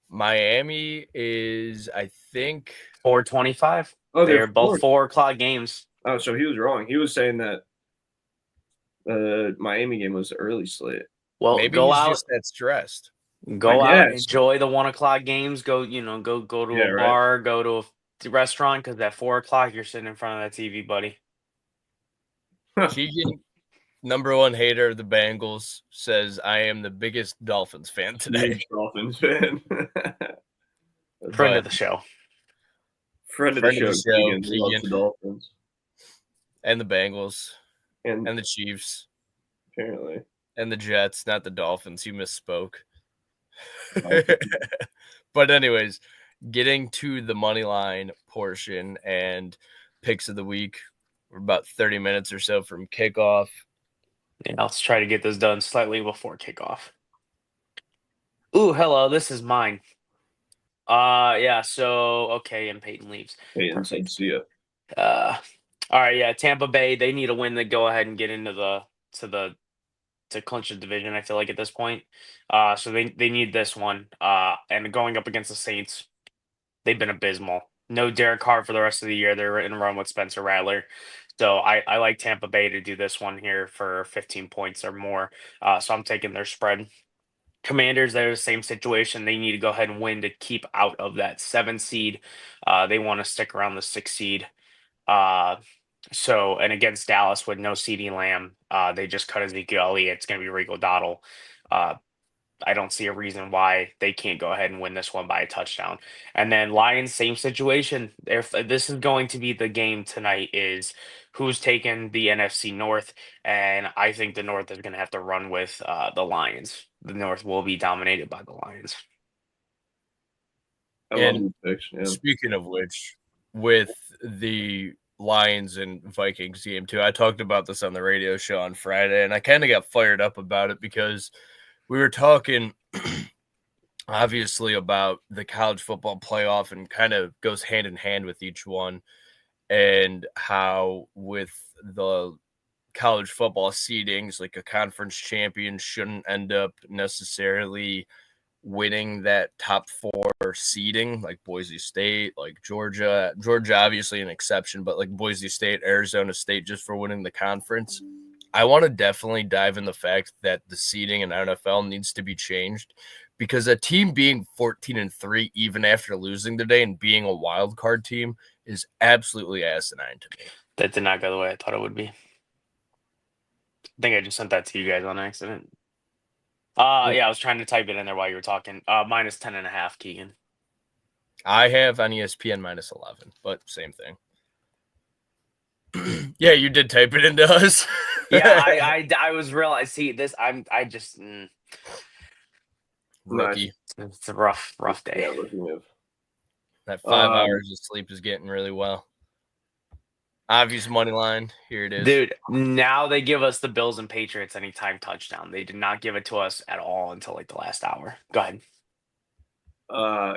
Miami is, I think, 4:25. Oh, they're both 4:00 games. Oh, so he was wrong. He was saying that the Miami game was the early slate. Well, maybe go he's out. just that stressed. Go out, enjoy the 1:00 games. Go to a bar, go to a restaurant, because at 4:00 you're sitting in front of that TV, buddy. Keegan, number one hater of the Bengals, says, I am the biggest Dolphins fan today. Huge Dolphins fan. Friend of the show. Friend of the show, Keegan. Keegan. The Dolphins. And the Bengals. And the Chiefs. Apparently. And the Jets, not the Dolphins. You misspoke. But anyways, getting to the money line portion and picks of the week. We're about 30 minutes or so from kickoff. Yeah, let's try to get this done slightly before kickoff. Ooh, hello, this is mine. Yeah, so okay, and Payton leaves. Payton said, see ya. All right, yeah, Tampa Bay, they need a win to go ahead and get into to clinch the division, I feel like, at this point. So they need this one. And going up against the Saints, they've been abysmal. No Derek Carr for the rest of the year. They're in a run with Spencer Rattler. So I like Tampa Bay to do this one here for 15 points or more. So I'm taking their spread. Commanders, they're the same situation. They need to go ahead and win to keep out of that 7 seed. They want to stick around the 6 seed. And against Dallas with no CeeDee Lamb, they just cut Ezekiel Elliott. It's going to be Rico Dottle. I don't see a reason why they can't go ahead and win this one by a touchdown. And then Lions, same situation. If this is going to be the game tonight, is who's taking the NFC North, and I think the North is going to have to run with the Lions. The North will be dominated by the Lions. And speaking of which, with the Lions and Vikings game too, I talked about this on the radio show on Friday, and I kind of got fired up about it because we were talking obviously about the college football playoff, and kind of goes hand in hand with each one, and how with the college football seedings, like a conference champion shouldn't end up necessarily winning that top 4 seeding, like Boise State, like Georgia obviously an exception, but like Boise State, Arizona State, just for winning the conference. I want to definitely dive in the fact that the seeding in NFL needs to be changed, because a team being 14-3, even after losing today and being a wild card team, is absolutely asinine to me. That did not go the way I thought it would be. I think I just sent that to you guys on accident. Yeah, I was trying to type it in there while you were talking. Minus 10.5, Keegan. I have on ESPN minus 11, but same thing. Yeah, you did type it into us. Yeah, I was realizing. See this. Rookie. It's a rough day. Yeah, that 5 hours of sleep is getting really well. Obvious money line. Here it is. Dude, now they give us the Bills and Patriots anytime touchdown. They did not give it to us at all until like the last hour. Go ahead.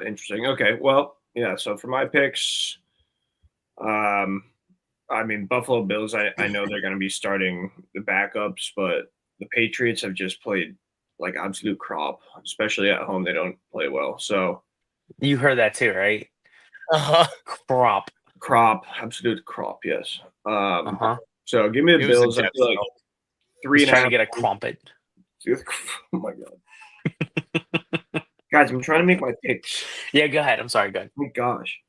Interesting. Okay. Well, yeah. So for my picks, I mean, Buffalo Bills, I know they're going to be starting the backups, but the Patriots have just played like absolute crop, especially at home. They don't play well. So you heard that too, right? Crop, absolute crop, yes. So give me the Bills. I feel like 3.5. Trying to get a crumpet. Oh my god, guys! I'm trying to make my picks. Yeah, go ahead. I'm sorry. Go ahead. Oh my gosh.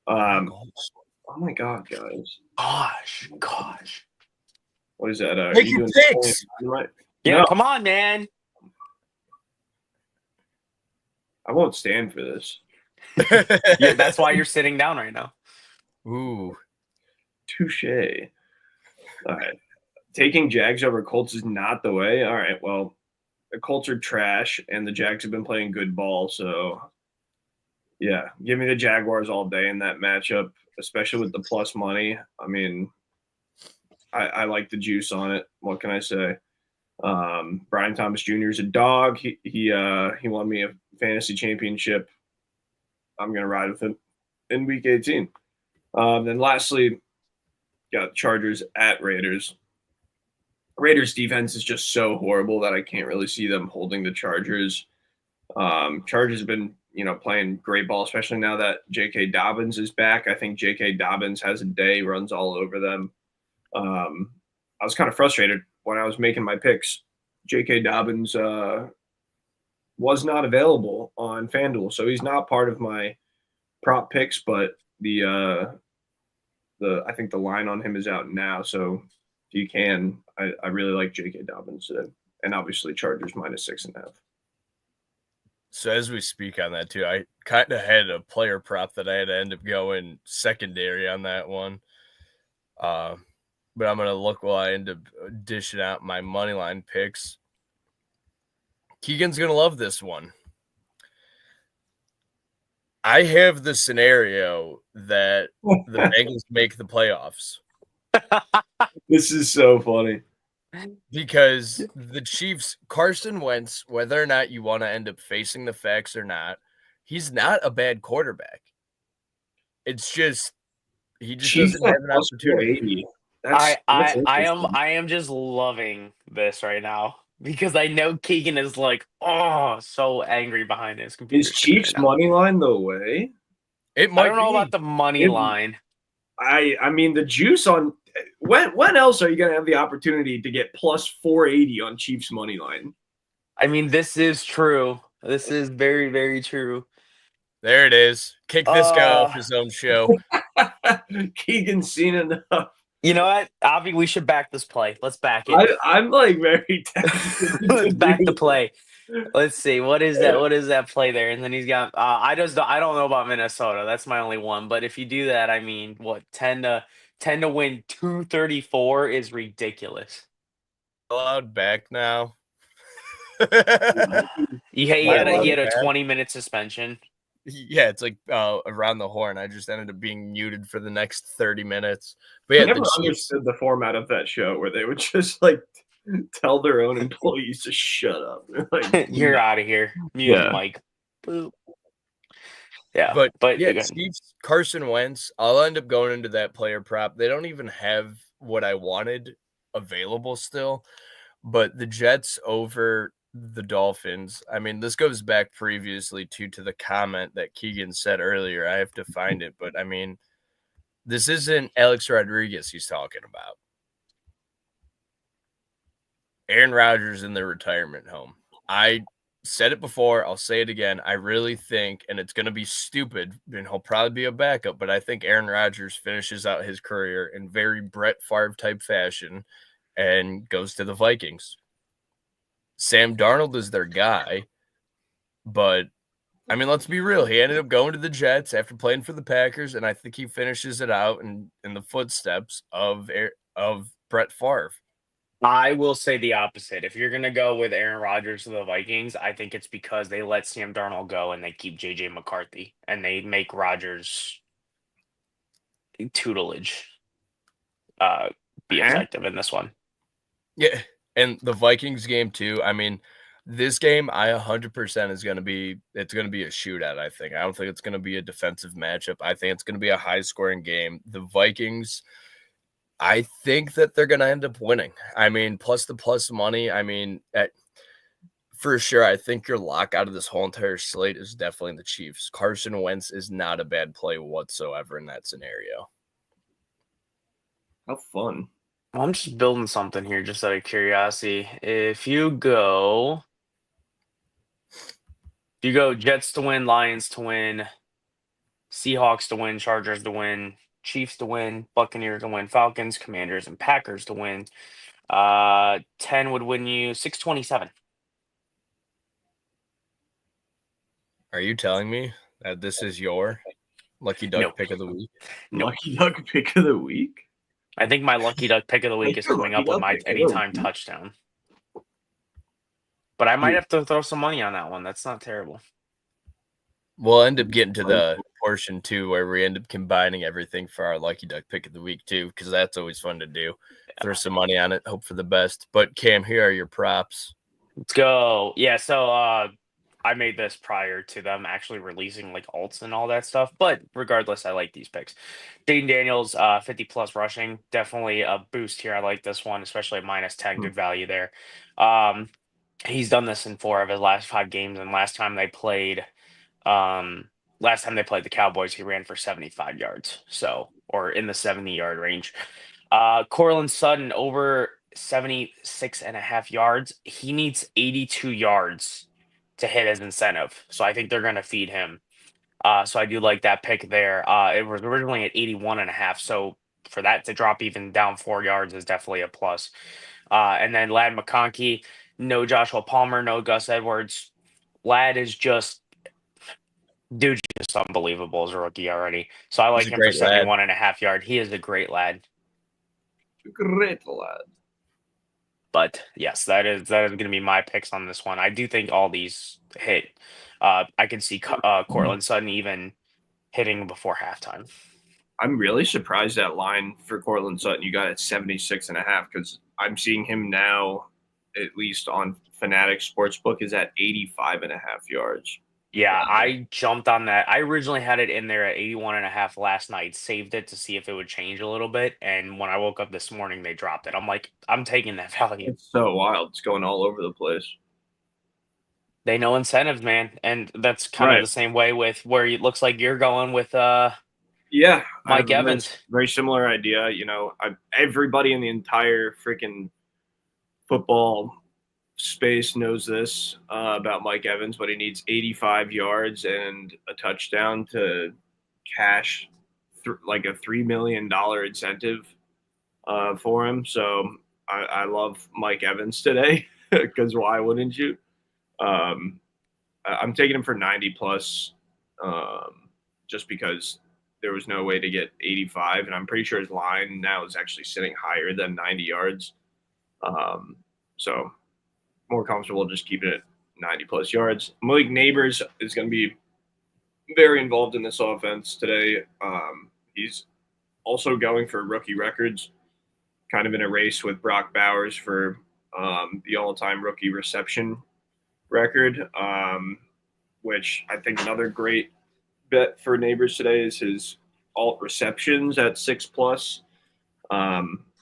Oh my god, guys. Gosh. What is that? Make your picks. Right? Yeah, no. Come on, man. I won't stand for this. Yeah, that's why you're sitting down right now. Ooh. Touche. All right. Taking Jags over Colts is not the way. All right. Well, the Colts are trash, and the Jags have been playing good ball. So, yeah, give me the Jaguars all day in that matchup, especially with the plus money. I mean, I like the juice on it. What can I say? Brian Thomas Jr. is a dog. He won me a fantasy championship. I'm gonna ride with him in Week 18. Then lastly, got Chargers at Raiders. Raiders defense is just so horrible that I can't really see them holding the Chargers. Chargers have been, playing great ball, especially now that J.K. Dobbins is back. I think J.K. Dobbins has a day, runs all over them. I was kind of frustrated when I was making my picks. J.K. Dobbins was not available on FanDuel, so he's not part of my prop picks. But I think the line on him is out now. So if you can, I really like J.K. Dobbins and obviously Chargers -6.5. So as we speak on that too, I kind of had a player prop that I had to end up going secondary on that one. But I'm going to look while I end up dishing out my money line picks. Keegan's going to love this one. I have the scenario that the Bengals make the playoffs. This is so funny. Because the Chiefs, Carson Wentz, whether or not you want to end up facing the facts or not, he's not a bad quarterback. It's just he just Chiefs doesn't have an opportunity. I am just loving this right now because I know Keegan is like, so angry behind his computer. Is Chiefs money line the way? It might I don't know be. about the money line. I mean the juice on when else are you going to have the opportunity to get plus 480 on Chiefs money line? I mean, this is true. This is very, very true. There it is. Kick this guy off his own show. Keegan's seen enough. You know what, Avi? We should back this play. Let's back it. I'm like very tempted. Let's back the play. Let's see. What is that? What is that play there? And then he's got. I don't know about Minnesota. That's my only one. But if you do that, I mean, what 10 to win 234 is ridiculous. Allowed back now. He had a 20-minute suspension. Yeah, it's like around the horn. I just ended up being muted for the next 30 minutes. But yeah, I never understood the format of that show where they would just like tell their own employees to shut up. Like, You're out of here. Mute Mike. Boop. Yeah, but yeah, Chiefs, Carson Wentz. I'll end up going into that player prop. They don't even have what I wanted available still, but the Jets over the Dolphins. I mean, this goes back previously to the comment that Keegan said earlier. I have to find it, but I mean, this isn't Alex Rodriguez he's talking about. Aaron Rodgers in their retirement home. I said it before. I'll say it again. I really think, and it's going to be stupid, and he'll probably be a backup, but I think Aaron Rodgers finishes out his career in very Brett Favre type fashion and goes to the Vikings. Sam Darnold is their guy, but I mean, let's be real. He ended up going to the Jets after playing for the Packers, and I think he finishes it out in the footsteps of Brett Favre. I will say the opposite. If you're going to go with Aaron Rodgers to the Vikings, I think it's because they let Sam Darnold go and they keep J.J. McCarthy, and they make Rodgers' tutelage be effective in this one. Yeah. And the Vikings game too. I mean, this game, I 100% it's going to be a shootout. I think. I don't think it's going to be a defensive matchup. I think it's going to be a high scoring game. The Vikings, I think that they're going to end up winning. I mean, plus money. I mean, for sure, I think your lock out of this whole entire slate is definitely the Chiefs. Carson Wentz is not a bad play whatsoever in that scenario. How fun. I'm just building something here just out of curiosity. If you go Jets to win, Lions to win, Seahawks to win, Chargers to win, Chiefs to win, Buccaneers to win, Falcons, Commanders, and Packers to win, 10 would win you 627. Are you telling me This is your Lucky Duck No. pick of the week. No. Lucky Duck pick of the week. I think my Lucky Duck pick of the week is coming up with my anytime touchdown. But I might have to throw some money on that one. That's not terrible. We'll end up getting to the portion, too, where we end up combining everything for our Lucky Duck pick of the week, too, because that's always fun to do. Throw some money on it, hope for the best. But, Cam, here are your props. Let's go. Yeah, so I made this prior to them actually releasing like alts and all that stuff. But regardless, I like these picks. Jaden Daniels, 50+ rushing. Definitely a boost here. I like this one, especially at -10. Good value there. He's done this in 4 of his last 5 games, and last time they played the Cowboys, he ran for 75 yards. So, or in the 70-yard range. Cortland Sutton over 76.5 yards. He needs 82 yards to hit his incentive. So I think they're going to feed him. So I do like that pick there. It was originally at 81.5. So for that to drop even down 4 yards is definitely a plus. And then Lad McConkey, no Joshua Palmer, no Gus Edwards. Lad is just unbelievable as a rookie already. So I like him for 71.5 yard. He is a great lad. Great lad. But yes, that is going to be my picks on this one. I do think all these hit. I can see Cortland Sutton even hitting before halftime. I'm really surprised that line for Cortland Sutton you got at 76.5 because I'm seeing him now, at least on Fanatics Sportsbook, is at 85.5 yards. Yeah, I jumped on that. I originally had it in there at 81.5 last night, saved it to see if it would change a little bit. And when I woke up this morning, they dropped it. I'm like, I'm taking that value. It's so wild. It's going all over the place. They know incentives, man. And that's kind of the same way with where it looks like you're going with Mike Evans. Very similar idea. You know, everybody in the entire freaking football space knows this about Mike Evans, but he needs 85 yards and a touchdown to cash like a $3 million incentive for him. So I love Mike Evans today because why wouldn't you? I'm taking him for 90 plus just because there was no way to get 85, and I'm pretty sure his line now is actually sitting higher than 90 yards. So more comfortable just keeping it 90 plus yards. Malik Neighbors is going to be very involved in this offense today. He's also going for rookie records, kind of in a race with Brock Bowers for the all-time rookie reception record, which I think another great bet for Neighbors today is his alt receptions at 6+.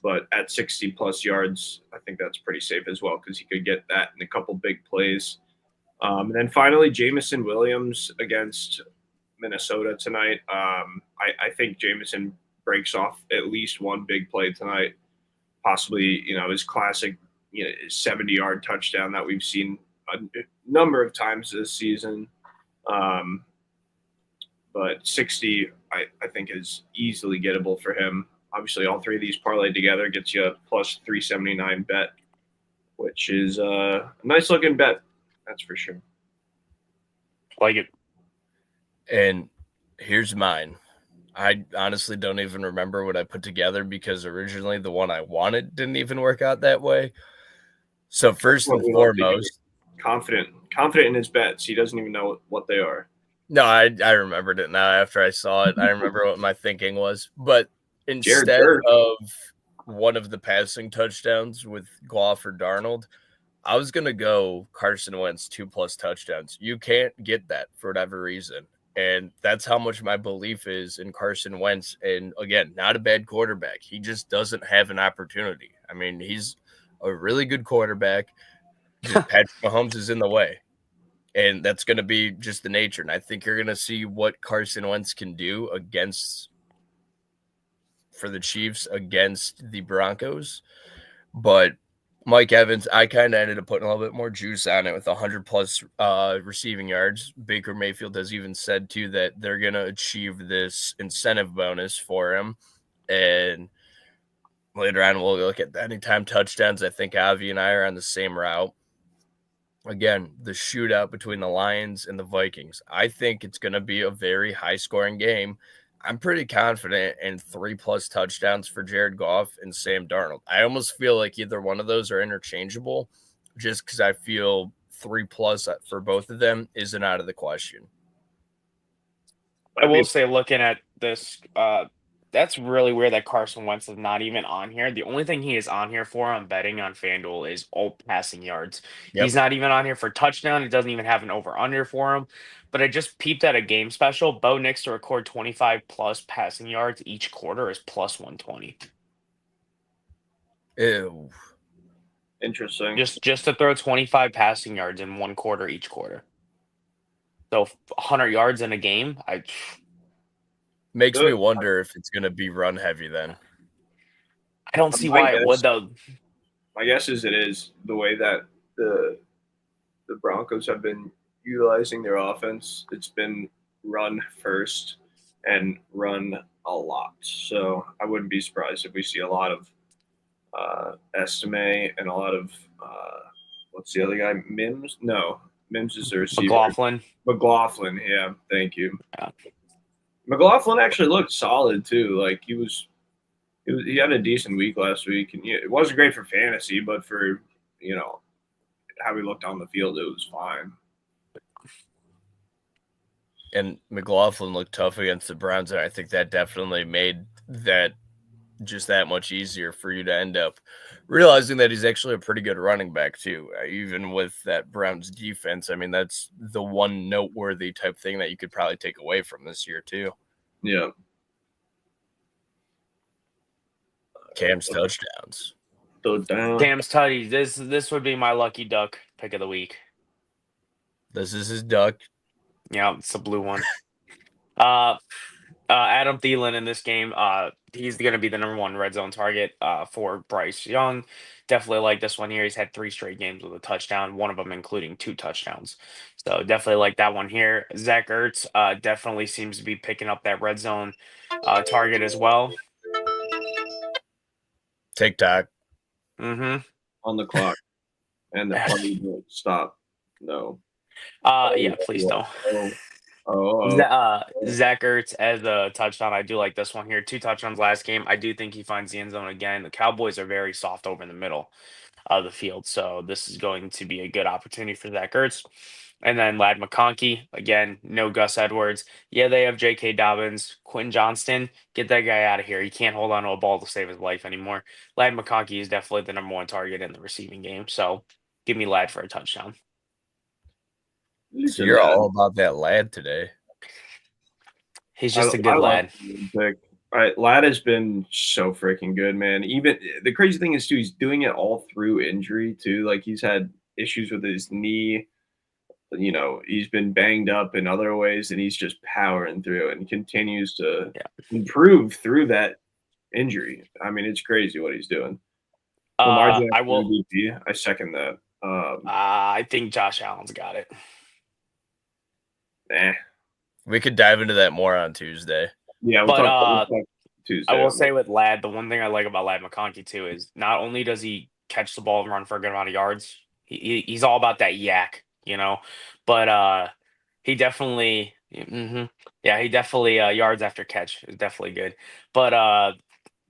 But at 60 plus yards, I think that's pretty safe as well because he could get that in a couple big plays. And then finally, Jameson Williams against Minnesota tonight. I think Jameson breaks off at least one big play tonight, possibly, his classic, 70-yard touchdown that we've seen a number of times this season. But 60, I think, is easily gettable for him. Obviously, all 3 of these parlayed together gets you a plus 379 bet, which is a nice-looking bet. That's for sure. Like it. And here's mine. I honestly don't even remember what I put together because originally the one I wanted didn't even work out that way. So first and foremost, confident in his bets. He doesn't even know what they are. No, I remembered it now after I saw it. I remember what my thinking was. But instead of one of the passing touchdowns with Goff or Darnold, I was going to go Carson Wentz 2+ touchdowns. You can't get that for whatever reason. And that's how much my belief is in Carson Wentz. And again, not a bad quarterback. He just doesn't have an opportunity. I mean, he's a really good quarterback. Patrick Mahomes is in the way. And that's going to be just the nature. And I think you're going to see what Carson Wentz can do for the Chiefs against the Broncos. But Mike Evans, I kind of ended up putting a little bit more juice on it with 100+ receiving yards. Baker Mayfield has even said, too, that they're going to achieve this incentive bonus for him. And later on, we'll look at anytime touchdowns. I think Avi and I are on the same route. again, the shootout between the Lions and the Vikings. I think it's going to be a very high-scoring game. I'm pretty confident in 3+ touchdowns for Jared Goff and Sam Darnold. I almost feel like either one of those are interchangeable just because I feel 3+ for both of them isn't out of the question. I will say, looking at this, that's really weird that Carson Wentz is not even on here. The only thing he is on here for, I'm betting on FanDuel, is all passing yards. Yep. He's not even on here for touchdown. He doesn't even have an over/under for him. But I just peeped at a game special. Bo Nix to record 25+ passing yards each quarter is plus 120. Ew. Interesting. Just to throw 25 passing yards in one quarter each quarter. So 100 yards in a game, Makes me wonder if it's going to be run heavy then. I don't see why it would, though. My guess is it is the way that the Broncos have been utilizing their offense. It's been run first and run a lot. So I wouldn't be surprised if we see a lot of Estime and a lot of what's the other guy? Mims? No, Mims is the receiver. McLaughlin. Yeah, thank you. Yeah. McLaughlin actually looked solid too. Like he had a decent week last week, and it wasn't great for fantasy, but for how he looked on the field, it was fine. And McLaughlin looked tough against the Browns, and I think that definitely made that just that much easier for you to end up realizing that he's actually a pretty good running back too, even with that Browns defense. I mean, that's the one noteworthy type thing that you could probably take away from this year too. Yeah. Cam's touchdowns. Cam's tutties. This would be my lucky duck pick of the week. This is his duck. Yeah, it's a blue one. Adam Thielen in this game, he's going to be the number one red zone target for Bryce Young. Definitely like this one here. He's had 3 straight games with a touchdown, one of them including 2 touchdowns. So definitely like that one here. Zach Ertz definitely seems to be picking up that red zone target as well. TikTok. Mm-hmm. On the clock. And the play won't stop. No. Yeah, please don't. Zach Ertz as a touchdown. I do like this one here. 2 touchdowns last game. I do think he finds the end zone again. The Cowboys are very soft over in the middle of the field, so this is going to be a good opportunity for Zach Ertz. And then Ladd McConkey, again, no Gus Edwards. Yeah, they have J.K. Dobbins, Quentin Johnston. Get that guy out of here. He can't hold on to a ball to save his life anymore. Ladd McConkey is definitely the number 1 target in the receiving game, so give me Ladd for a touchdown. So you're all about that Ladd today. He's just a good lad. Ladd has been so freaking good, man. Even the crazy thing is too, he's doing it all through injury too. Like he's had issues with his knee. He's been banged up in other ways, and he's just powering through it and continues to improve through that injury. I mean, it's crazy what he's doing. I second that. I think Josh Allen's got it. We could dive into that more on Tuesday. Yeah, we'll talk Tuesday. I will say with Ladd, the one thing I like about Ladd McConkey too is not only does he catch the ball and run for a good amount of yards, he's all about that yak, but he definitely, yards after catch is definitely good, but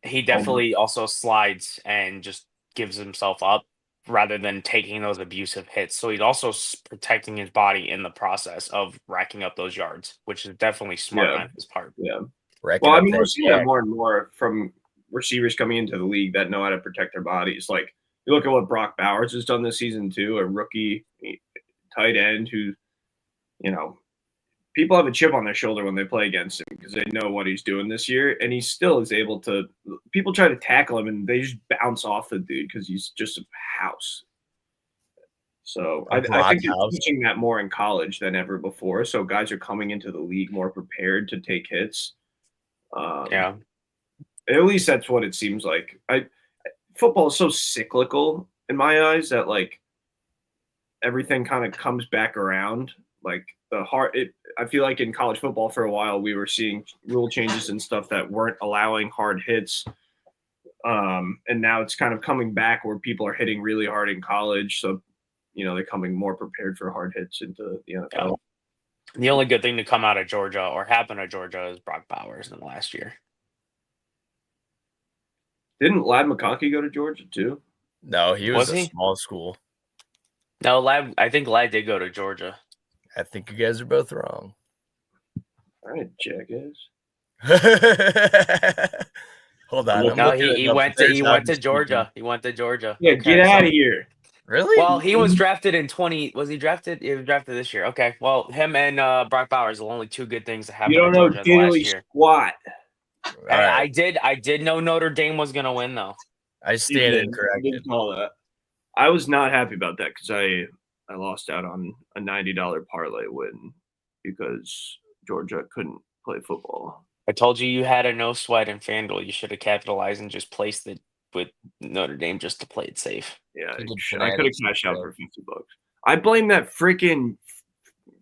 he definitely also slides and just gives himself up rather than taking those abusive hits. So he's also protecting his body in the process of racking up those yards, which is definitely smart on his part. Yeah. We're seeing that more and more from receivers coming into the league that know how to protect their bodies. Like, you look at what Brock Bowers has done this season too, a rookie tight end who, people have a chip on their shoulder when they play against him because they know what he's doing this year, and he still is able to. People try to tackle him, and they just bounce off the dude because he's just a house. So I think they're teaching that more in college than ever before. So guys are coming into the league more prepared to take hits. At least that's what it seems like. Football is so cyclical in my eyes that like everything kind of comes back around. Like I feel like in college football for a while we were seeing rule changes and stuff that weren't allowing hard hits, and now it's kind of coming back where people are hitting really hard in college. So they're coming more prepared for hard hits into the NFL. Yeah. The only good thing to come out of Georgia or happen to Georgia is Brock Bowers in the last year. Didn't Lad McConkey go to Georgia too? No, he was a he? small school. No, I think Lad did go to Georgia. I think you guys are both wrong. All right, jackass. Hold on. No, he went to Georgia. He went to Georgia. Yeah, get out of here. Really? Well, he was drafted in 20. Was he drafted? He was drafted this year. Okay. Well, him and Brock Bowers are the only two good things that happened You don't to know Georgia last diddly year. squat. I did know Notre Dame was gonna win though. I stand incorrected. Didn't call that. I was not happy about that because I lost out on a $90 parlay win because Georgia couldn't play football. I told you had a no sweat in FanDuel. You should have capitalized and just placed it with Notre Dame just to play it safe. Yeah, I could have cashed out for $50. I blame that freaking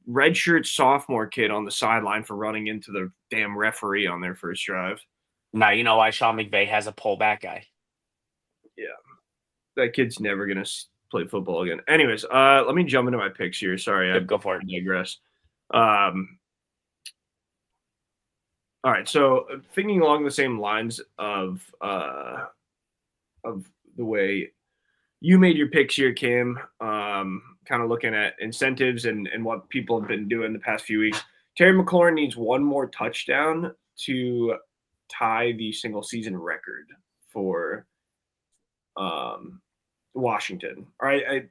redshirt sophomore kid on the sideline for running into the damn referee on their first drive. Now you know why Sean McVay has a pullback guy. Yeah, that kid's never gonna play football again. Anyways, let me jump into my picks here. Sorry, I go for it. Digress. All right, so thinking along the same lines of the way you made your picks here, Kim, kind of looking at incentives and what people have been doing the past few weeks. Terry McLaurin needs one more touchdown to tie the single season record for Washington. All right,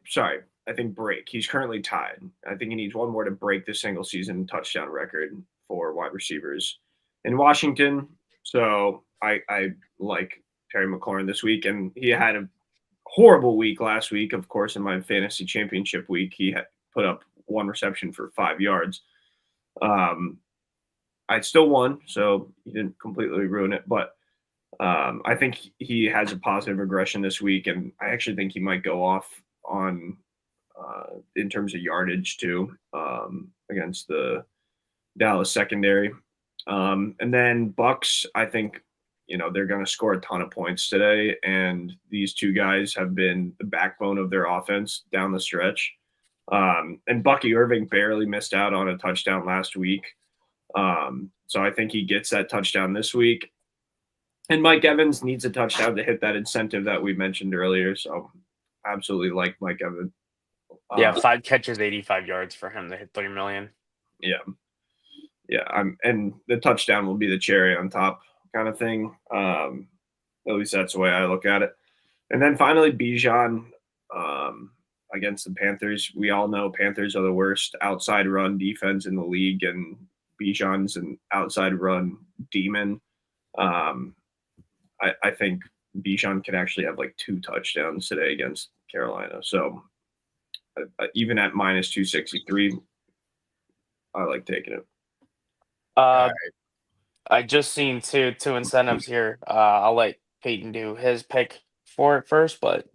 I think break. He's currently tied. I think he needs one more to break the single season touchdown record for wide receivers in Washington. So I like Terry McLaurin this week, and he had a horrible week last week. Of course, in my fantasy championship week, he had put up one reception for 5 yards. I still won, so he didn't completely ruin it, but I think he has a positive regression this week, and I actually think he might go off on in terms of yardage too against the Dallas secondary. And then Bucks, I think, they're going to score a ton of points today, and these two guys have been the backbone of their offense down the stretch. And Bucky Irving barely missed out on a touchdown last week. So I think he gets that touchdown this week. And Mike Evans needs a touchdown to hit that incentive that we mentioned earlier. So absolutely like Mike Evans. Yeah, 5 catches, 85 yards for him to hit 3 million. Yeah. And the touchdown will be the cherry on top kind of thing. At least that's the way I look at it. And then finally, Bijan against the Panthers. We all know Panthers are the worst outside run defense in the league, and Bijan's an outside run demon. I think Bijan could actually have like 2 touchdowns today against Carolina. So even at minus 263, I like taking it. I just seen two incentives here. I'll let Payton do his pick for it first, but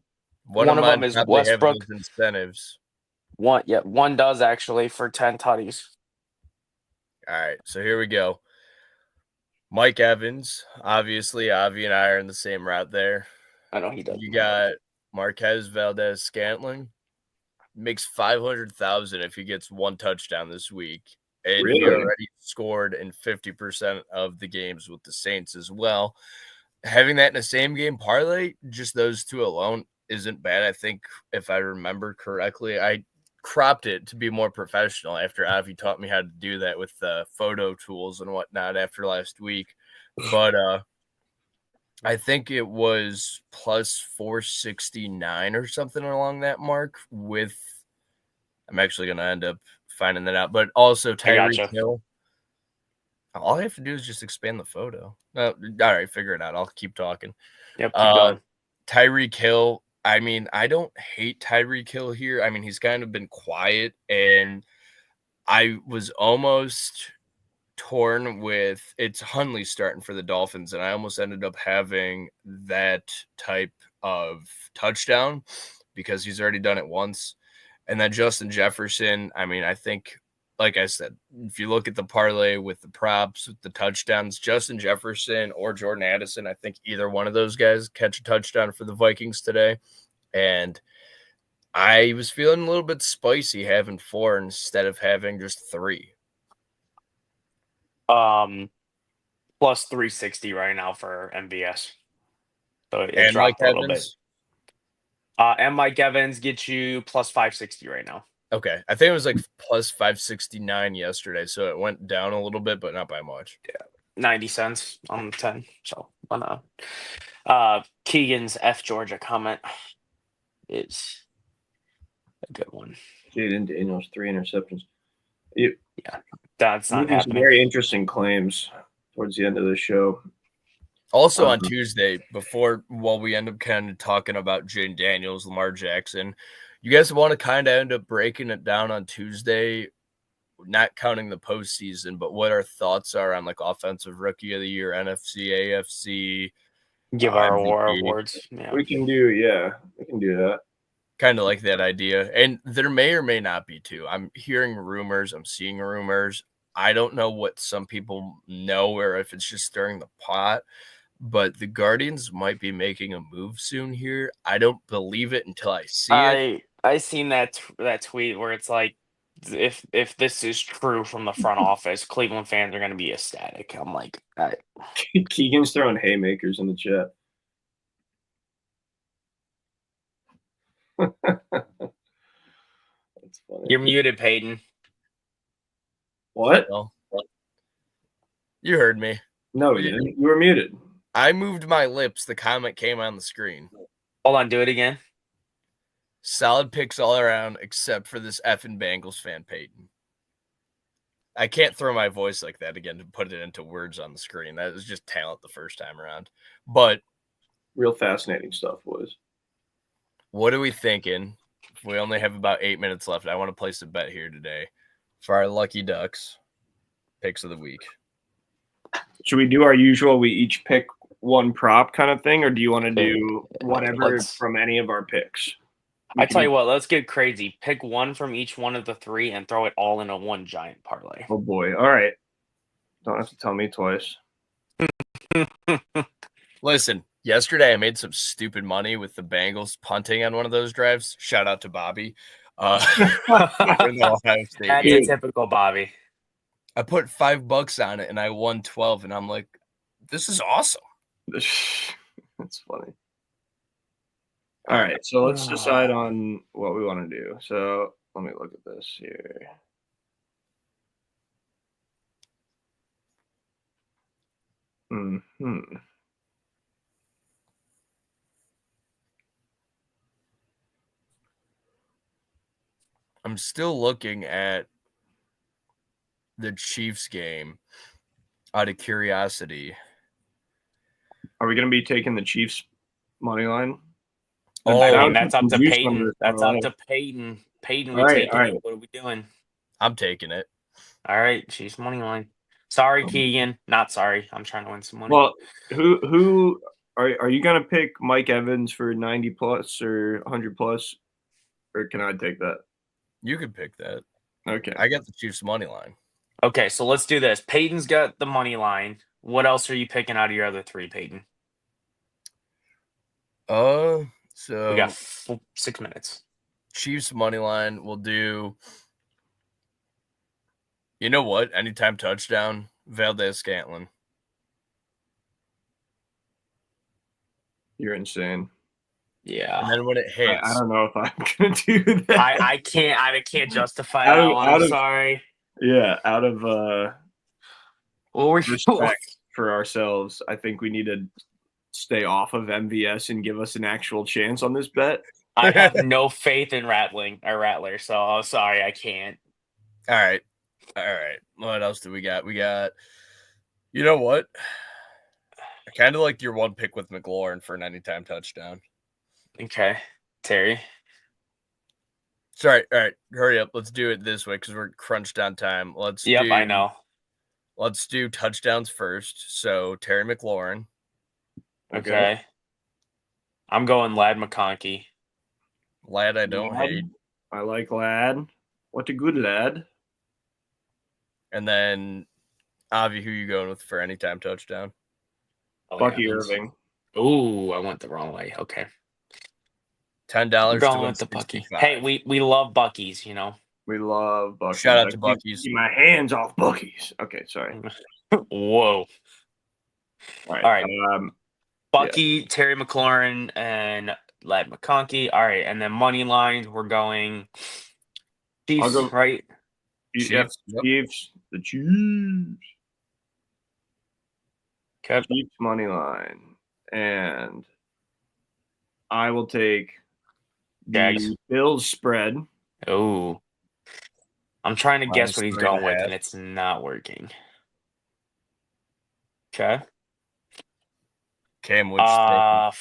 one of them is Westbrook. Incentives. One does actually for 10 tutties. All right, so here we go. Mike Evans, obviously, Avi and I are in the same route there. I know he does. You got Marquez Valdez-Scantling. Makes $500,000 if he gets 1 touchdown this week. And Really? He already scored in 50% of the games with the Saints as well. Having that in a same game parlay, just those two alone, isn't bad. I think if I remember correctly, I cropped it to be more professional after Avi taught me how to do that with the photo tools and whatnot after last week. But I think it was plus 469 or something along that mark with – I'm actually going to end up finding that out. But also Tyreek Hill. All I have to do is just expand the photo. All right, figure it out. I'll keep talking. Yep, keep going. Tyreek Hill. I mean, I don't hate Tyreek Hill here. I mean, he's kind of been quiet, and I was almost torn with it's Hundley starting for the Dolphins, and I almost ended up having that type of touchdown because he's already done it once. And then Justin Jefferson, I mean, I think, like I said, if you look at the parlay with the props, with the touchdowns, Justin Jefferson or Jordan Addison, I think either one of those guys catch a touchdown for the Vikings today. And I was feeling a little bit spicy having 4 instead of having just 3. Plus 360 right now for MVS. So it And Mike dropped a little bit. Evans. And Mike Evans gets you plus 560 right now. Okay. I think it was like plus 569 yesterday, so it went down a little bit, but not by much. Yeah. 90 cents on 10. So why not? Keegan's F Georgia comment is a good one. Jaden Daniels, 3 interceptions. Yeah, that's not Making some happening. very interesting claims towards the end of the show. Also on Tuesday, while we end up kind of talking about Jaden Daniels, Lamar Jackson, you guys want to kind of end up breaking it down on Tuesday, not counting the postseason, but what our thoughts are on like offensive rookie of the year, NFC, AFC. Give our MVP. awards. Yeah. We can do that. Kind of like that idea. And there may or may not be too. I'm hearing rumors. I'm seeing rumors. I don't know what some people know or if it's just stirring the pot, but the Guardians might be making a move soon here. I don't believe it until I see it. I seen that tweet where it's like, if this is true from the front office, Cleveland fans are going to be ecstatic. I'm like, Keegan's throwing haymakers in the chat. That's funny. You're muted, Payton. What? Well, you heard me. No, you didn't. You were muted. I moved my lips. The comment came on the screen. Hold on, do it again. Solid picks all around, except for this effing Bengals fan, Payton. I can't throw my voice like that again to put it into words on the screen. That was just talent the first time around. But real fascinating stuff, boys. What are we thinking? We only have about 8 minutes left. I want to place a bet here today for our Lucky Ducks picks of the week. Should we do our usual, we each pick one prop kind of thing, or do you want to do whatever from any of our picks? I tell you what, let's get crazy. Pick one from each one of the 3 and throw it all in a one giant parlay. Oh boy. All right. Don't have to tell me twice. Listen, yesterday I made some stupid money with the Bengals punting on one of those drives. Shout out to Bobby. That's a typical Bobby. I put $5 on it and I won 12, and I'm like, this is awesome. That's funny. All right, so let's decide on what we want to do. So let me look at this here. I'm still looking at the Chiefs game out of curiosity. Are we going to be taking the Chiefs money line? I mean, that's up to Payton. That's up to Payton. Payton, we taking it. What are we doing? I'm taking it. All right, Chiefs money line. Sorry, Keegan. Not sorry. I'm trying to win some money. Well, who are you going to pick Mike Evans for 90 plus or 100 plus, or can I take that? You could pick that. Okay. I got the Chiefs money line. Okay, so let's do this. Peyton's got the money line. What else are you picking out of your other 3, Payton? So we got 6 minutes. Chiefs money line. We'll do. You know what? Anytime touchdown, Valdez-Scantling. You're insane. Yeah. And then when it hits, I don't know if I'm gonna do that. I can't justify that one. I'm sorry. Yeah, out of respect for ourselves, I think we need to stay off of MVS and give us an actual chance on this bet. I have no faith in Rattler, so I'm sorry, I can't. All right. What else do we got? We got, you know what? I kind of like your one pick with McLaurin for an anytime touchdown. Okay, Terry. Sorry. All right. Hurry up. Let's do it this way because we're crunched on time. I know. Let's do touchdowns first. So Terry McLaurin. Okay. I'm going Lad McConkey. Lad, I don't hate. I like Lad. What a good lad. And then, Avi, who you going with for anytime touchdown? Bucky Irving. Ooh, I went the wrong way. Okay. $10 to Going win with the Bucky. 65. Hey, we love Buckies, you know. We love Bucky's. Shout out I to keep- Bucky's. Keep my hands off Bucky's. Okay, sorry. Whoa. All right. All right. Bucky, Terry McLaurin, and Lad McConkey. All right, and then money lines, we're going Chiefs, go- right? Chiefs. Yep. Chiefs. The Chiefs. Okay. Chiefs money line. And I will take the Jags. Bills spread. Oh. I'm trying to guess Minus what he's 3.5. going with, and it's not working. Okay. Cam, which I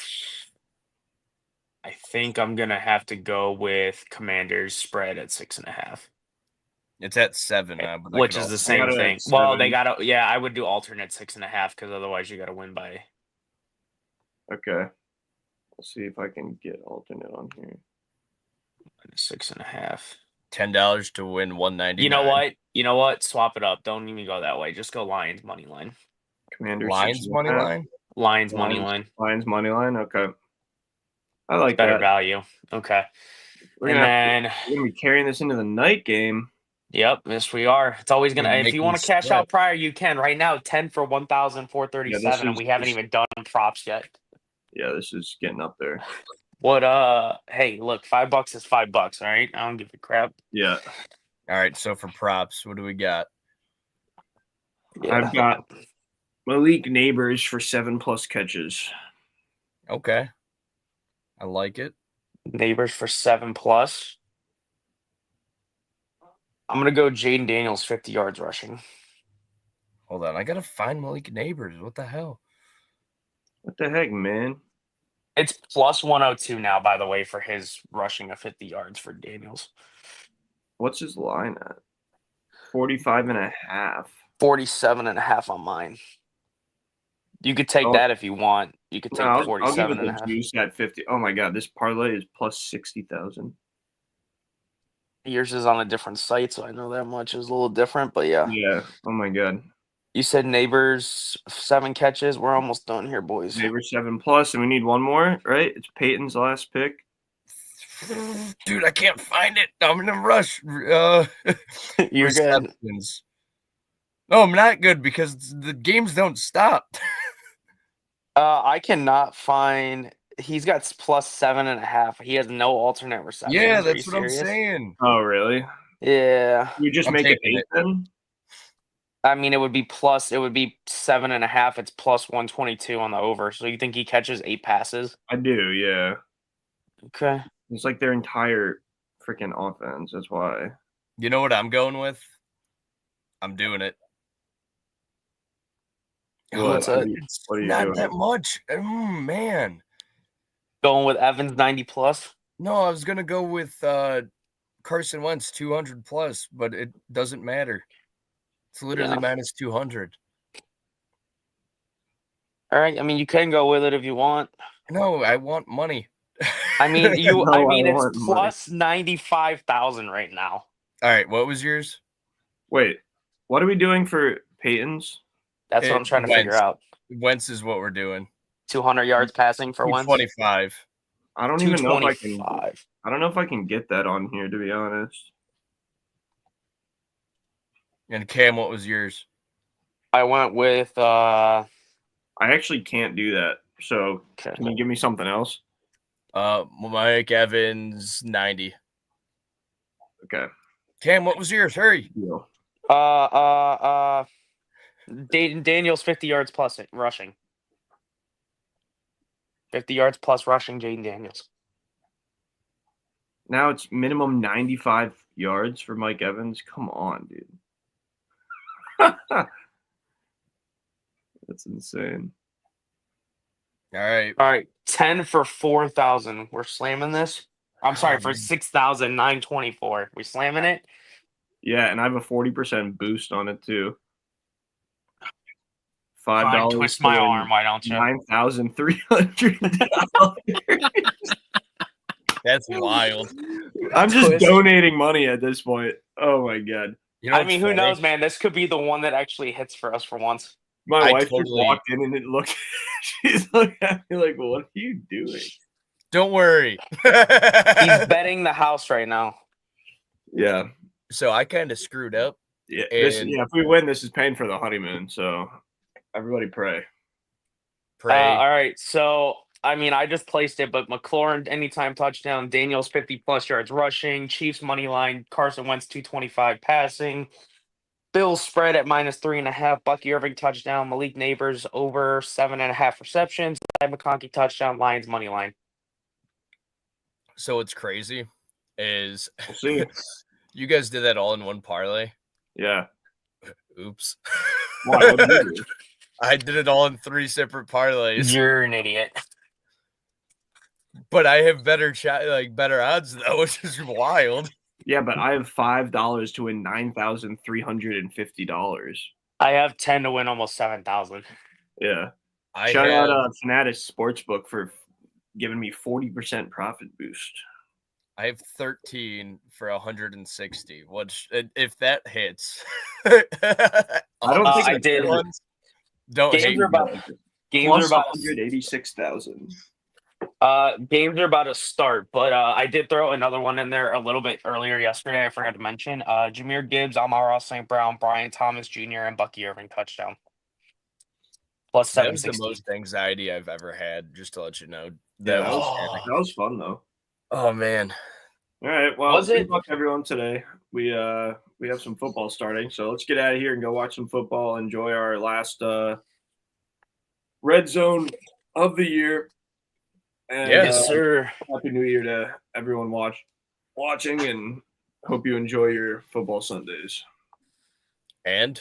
think I'm gonna have to go with Commanders spread at 6.5. it's at 7 now, but Which is the same got it thing. at Well, they 7. gotta I would do alternate 6.5 because otherwise you gotta win by Okay. Let's see if I can get alternate on here. 6.5. $10 to win 199. You know what? Swap it up. Don't even go that way. Just go Lions money line. Commanders Lions 6.5. money line. Lions money line. Lions money line. Okay. I like Better that. value. Okay. We're And gonna then we're gonna be carrying this into the night game. yep, yes we are. It's always gonna We're if you making want to cash spread. out prior, you can. Right now, 10 for 1,437, and we haven't even done props yet. Yeah, this is getting up there. What hey, look, $5 is $5, all right? I don't give a crap. Yeah. All right, so for props, what do we got? Yeah. I've got Malik Neighbors for 7+ catches. Okay. I like it. Neighbors for 7+. I'm gonna go Jaden Daniels 50 yards rushing. Hold on. I got to find Malik Neighbors. What the hell? What the heck, man? It's plus 102 now, by the way, for his rushing of 50 yards for Daniels. What's his line at? 45.5. 47.5 on mine. You could take that if you want. You could take No, I'll give 47 it and a the half. juice at 50. Oh my god, this parlay is plus 60,000. Yours is on a different site, so I know that much is a little different, but yeah. Yeah. Oh my god. You said Neighbors 7 catches. We're almost done here, boys. Neighbors 7+, and we need one more, right? It's Payton's last pick. Dude, I can't find it. I'm in a rush. You're good. Receptions. No, I'm not good because the games don't stop. I cannot find. He's got plus 7.5. He has no alternate receptions. Yeah, Are that's you what I'm serious? saying. Oh, really? Yeah. You just I'm make it taking 8 then? I mean, it would be 7.5. It's plus 122 on the over. So you think he catches 8 passes? I do, yeah. Okay. It's like their entire freaking offense. That's why. You know what I'm going with? I'm doing it. What's that? It's What are you not doing? that much. Man. Going with Evans 90 plus? No, I was going to go with Carson Wentz 200 plus, but it doesn't matter. It's literally minus 200. All right. I mean, you can go with it if you want. No, I want money. I mean, No, I it's want money. plus 95,000 right now. All right, what was yours? Wait, what are we doing for Payton's? That's what I'm trying to figure out. Wentz is what we're doing. 200 yards passing for Wentz. 225. I don't even know if I can. 225. I don't know if I can get that on here, to be honest. And Cam, what was yours? I went with I actually can't do that. So okay. can you give me something else? Mike Evans 90. Okay. Cam, what was yours? Hurry. Deal. Daniels 50 yards plus rushing. 50 yards plus rushing, Jaden Daniels. Now it's minimum 95 yards for Mike Evans. Come on, dude. That's insane. All right. 10 for 4,000. We're slamming this. I'm sorry, for 6,924. We slamming it? Yeah, and I have a 40% boost on it too. Fine, $5. twist my arm, why don't you? $9,300. That's wild. I'm just donating money at this point. Oh my god. You know I mean, who knows, man? This could be the one that actually hits for us for once. My wife just walked in and it looked. She's looking at me like, "What are you doing?" Don't worry. He's betting the house right now. Yeah. So I kind of screwed up. Yeah. And If we win, this is paying for the honeymoon. So everybody pray. pray. All right, so I just placed it, but McLaurin anytime touchdown, Daniels 50+ yards rushing, Chiefs money line, Carson Wentz 225 passing, Bills spread at -3.5, Bucky Irving touchdown, Malik Neighbors over 7.5 receptions, McConkey touchdown, Lions money line. So what's crazy is We'll see. you guys did that all in one parlay. Yeah. Oops. Why? What'd you do? I did it all in 3 separate parlays. You're an idiot. But I have better odds though, which is wild. Yeah, but I have $5 to win $9,350. I have 10 to win almost 7,000. Yeah. I Shout have, out Fanatics Sportsbook for giving me 40% profit boost. I have 13 for 160. Which, if that hits, I don't think I did. Don't hate Games are about plus 186,000. Games are about to start, but I did throw another one in there a little bit earlier yesterday. I forgot to mention Jahmyr Gibbs, Amon-Ra St. Brown, Brian Thomas Jr., and Bucky Irving touchdown. Plus That was 760. the most anxiety I've ever had. Just to let you know, That was was fun though. Oh man. All right, well, Was it? good luck everyone today. We have some football starting, so let's get out of here and go watch some football. Enjoy our last red zone of the year. And, Yes, sir. Happy New Year to everyone watching, and hope you enjoy your football Sundays. And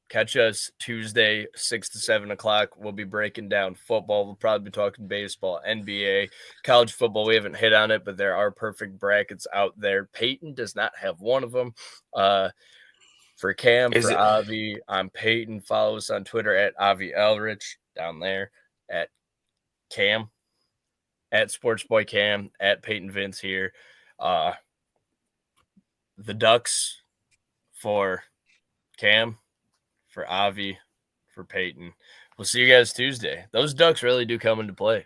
catch us Tuesday, 6 to 7 o'clock. We'll be breaking down football. We'll probably be talking baseball, NBA, college football. We haven't hit on it, but there are perfect brackets out there. Payton does not have one of them. For Cam, for Avi, I'm Payton. Follow us on Twitter at Avi Elrich, down there, at Cam, at Sportsboy Cam, at Payton Vince here. The Ducks for Cam, for Avi, for Payton. We'll see you guys Tuesday. Those Ducks really do come into play.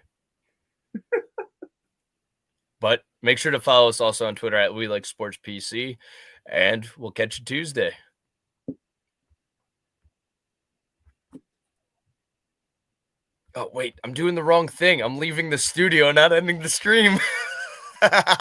But make sure to follow us also on Twitter at We Like Sports PC, and we'll catch you Tuesday. Oh, wait, I'm doing the wrong thing. I'm leaving the studio, not ending the stream.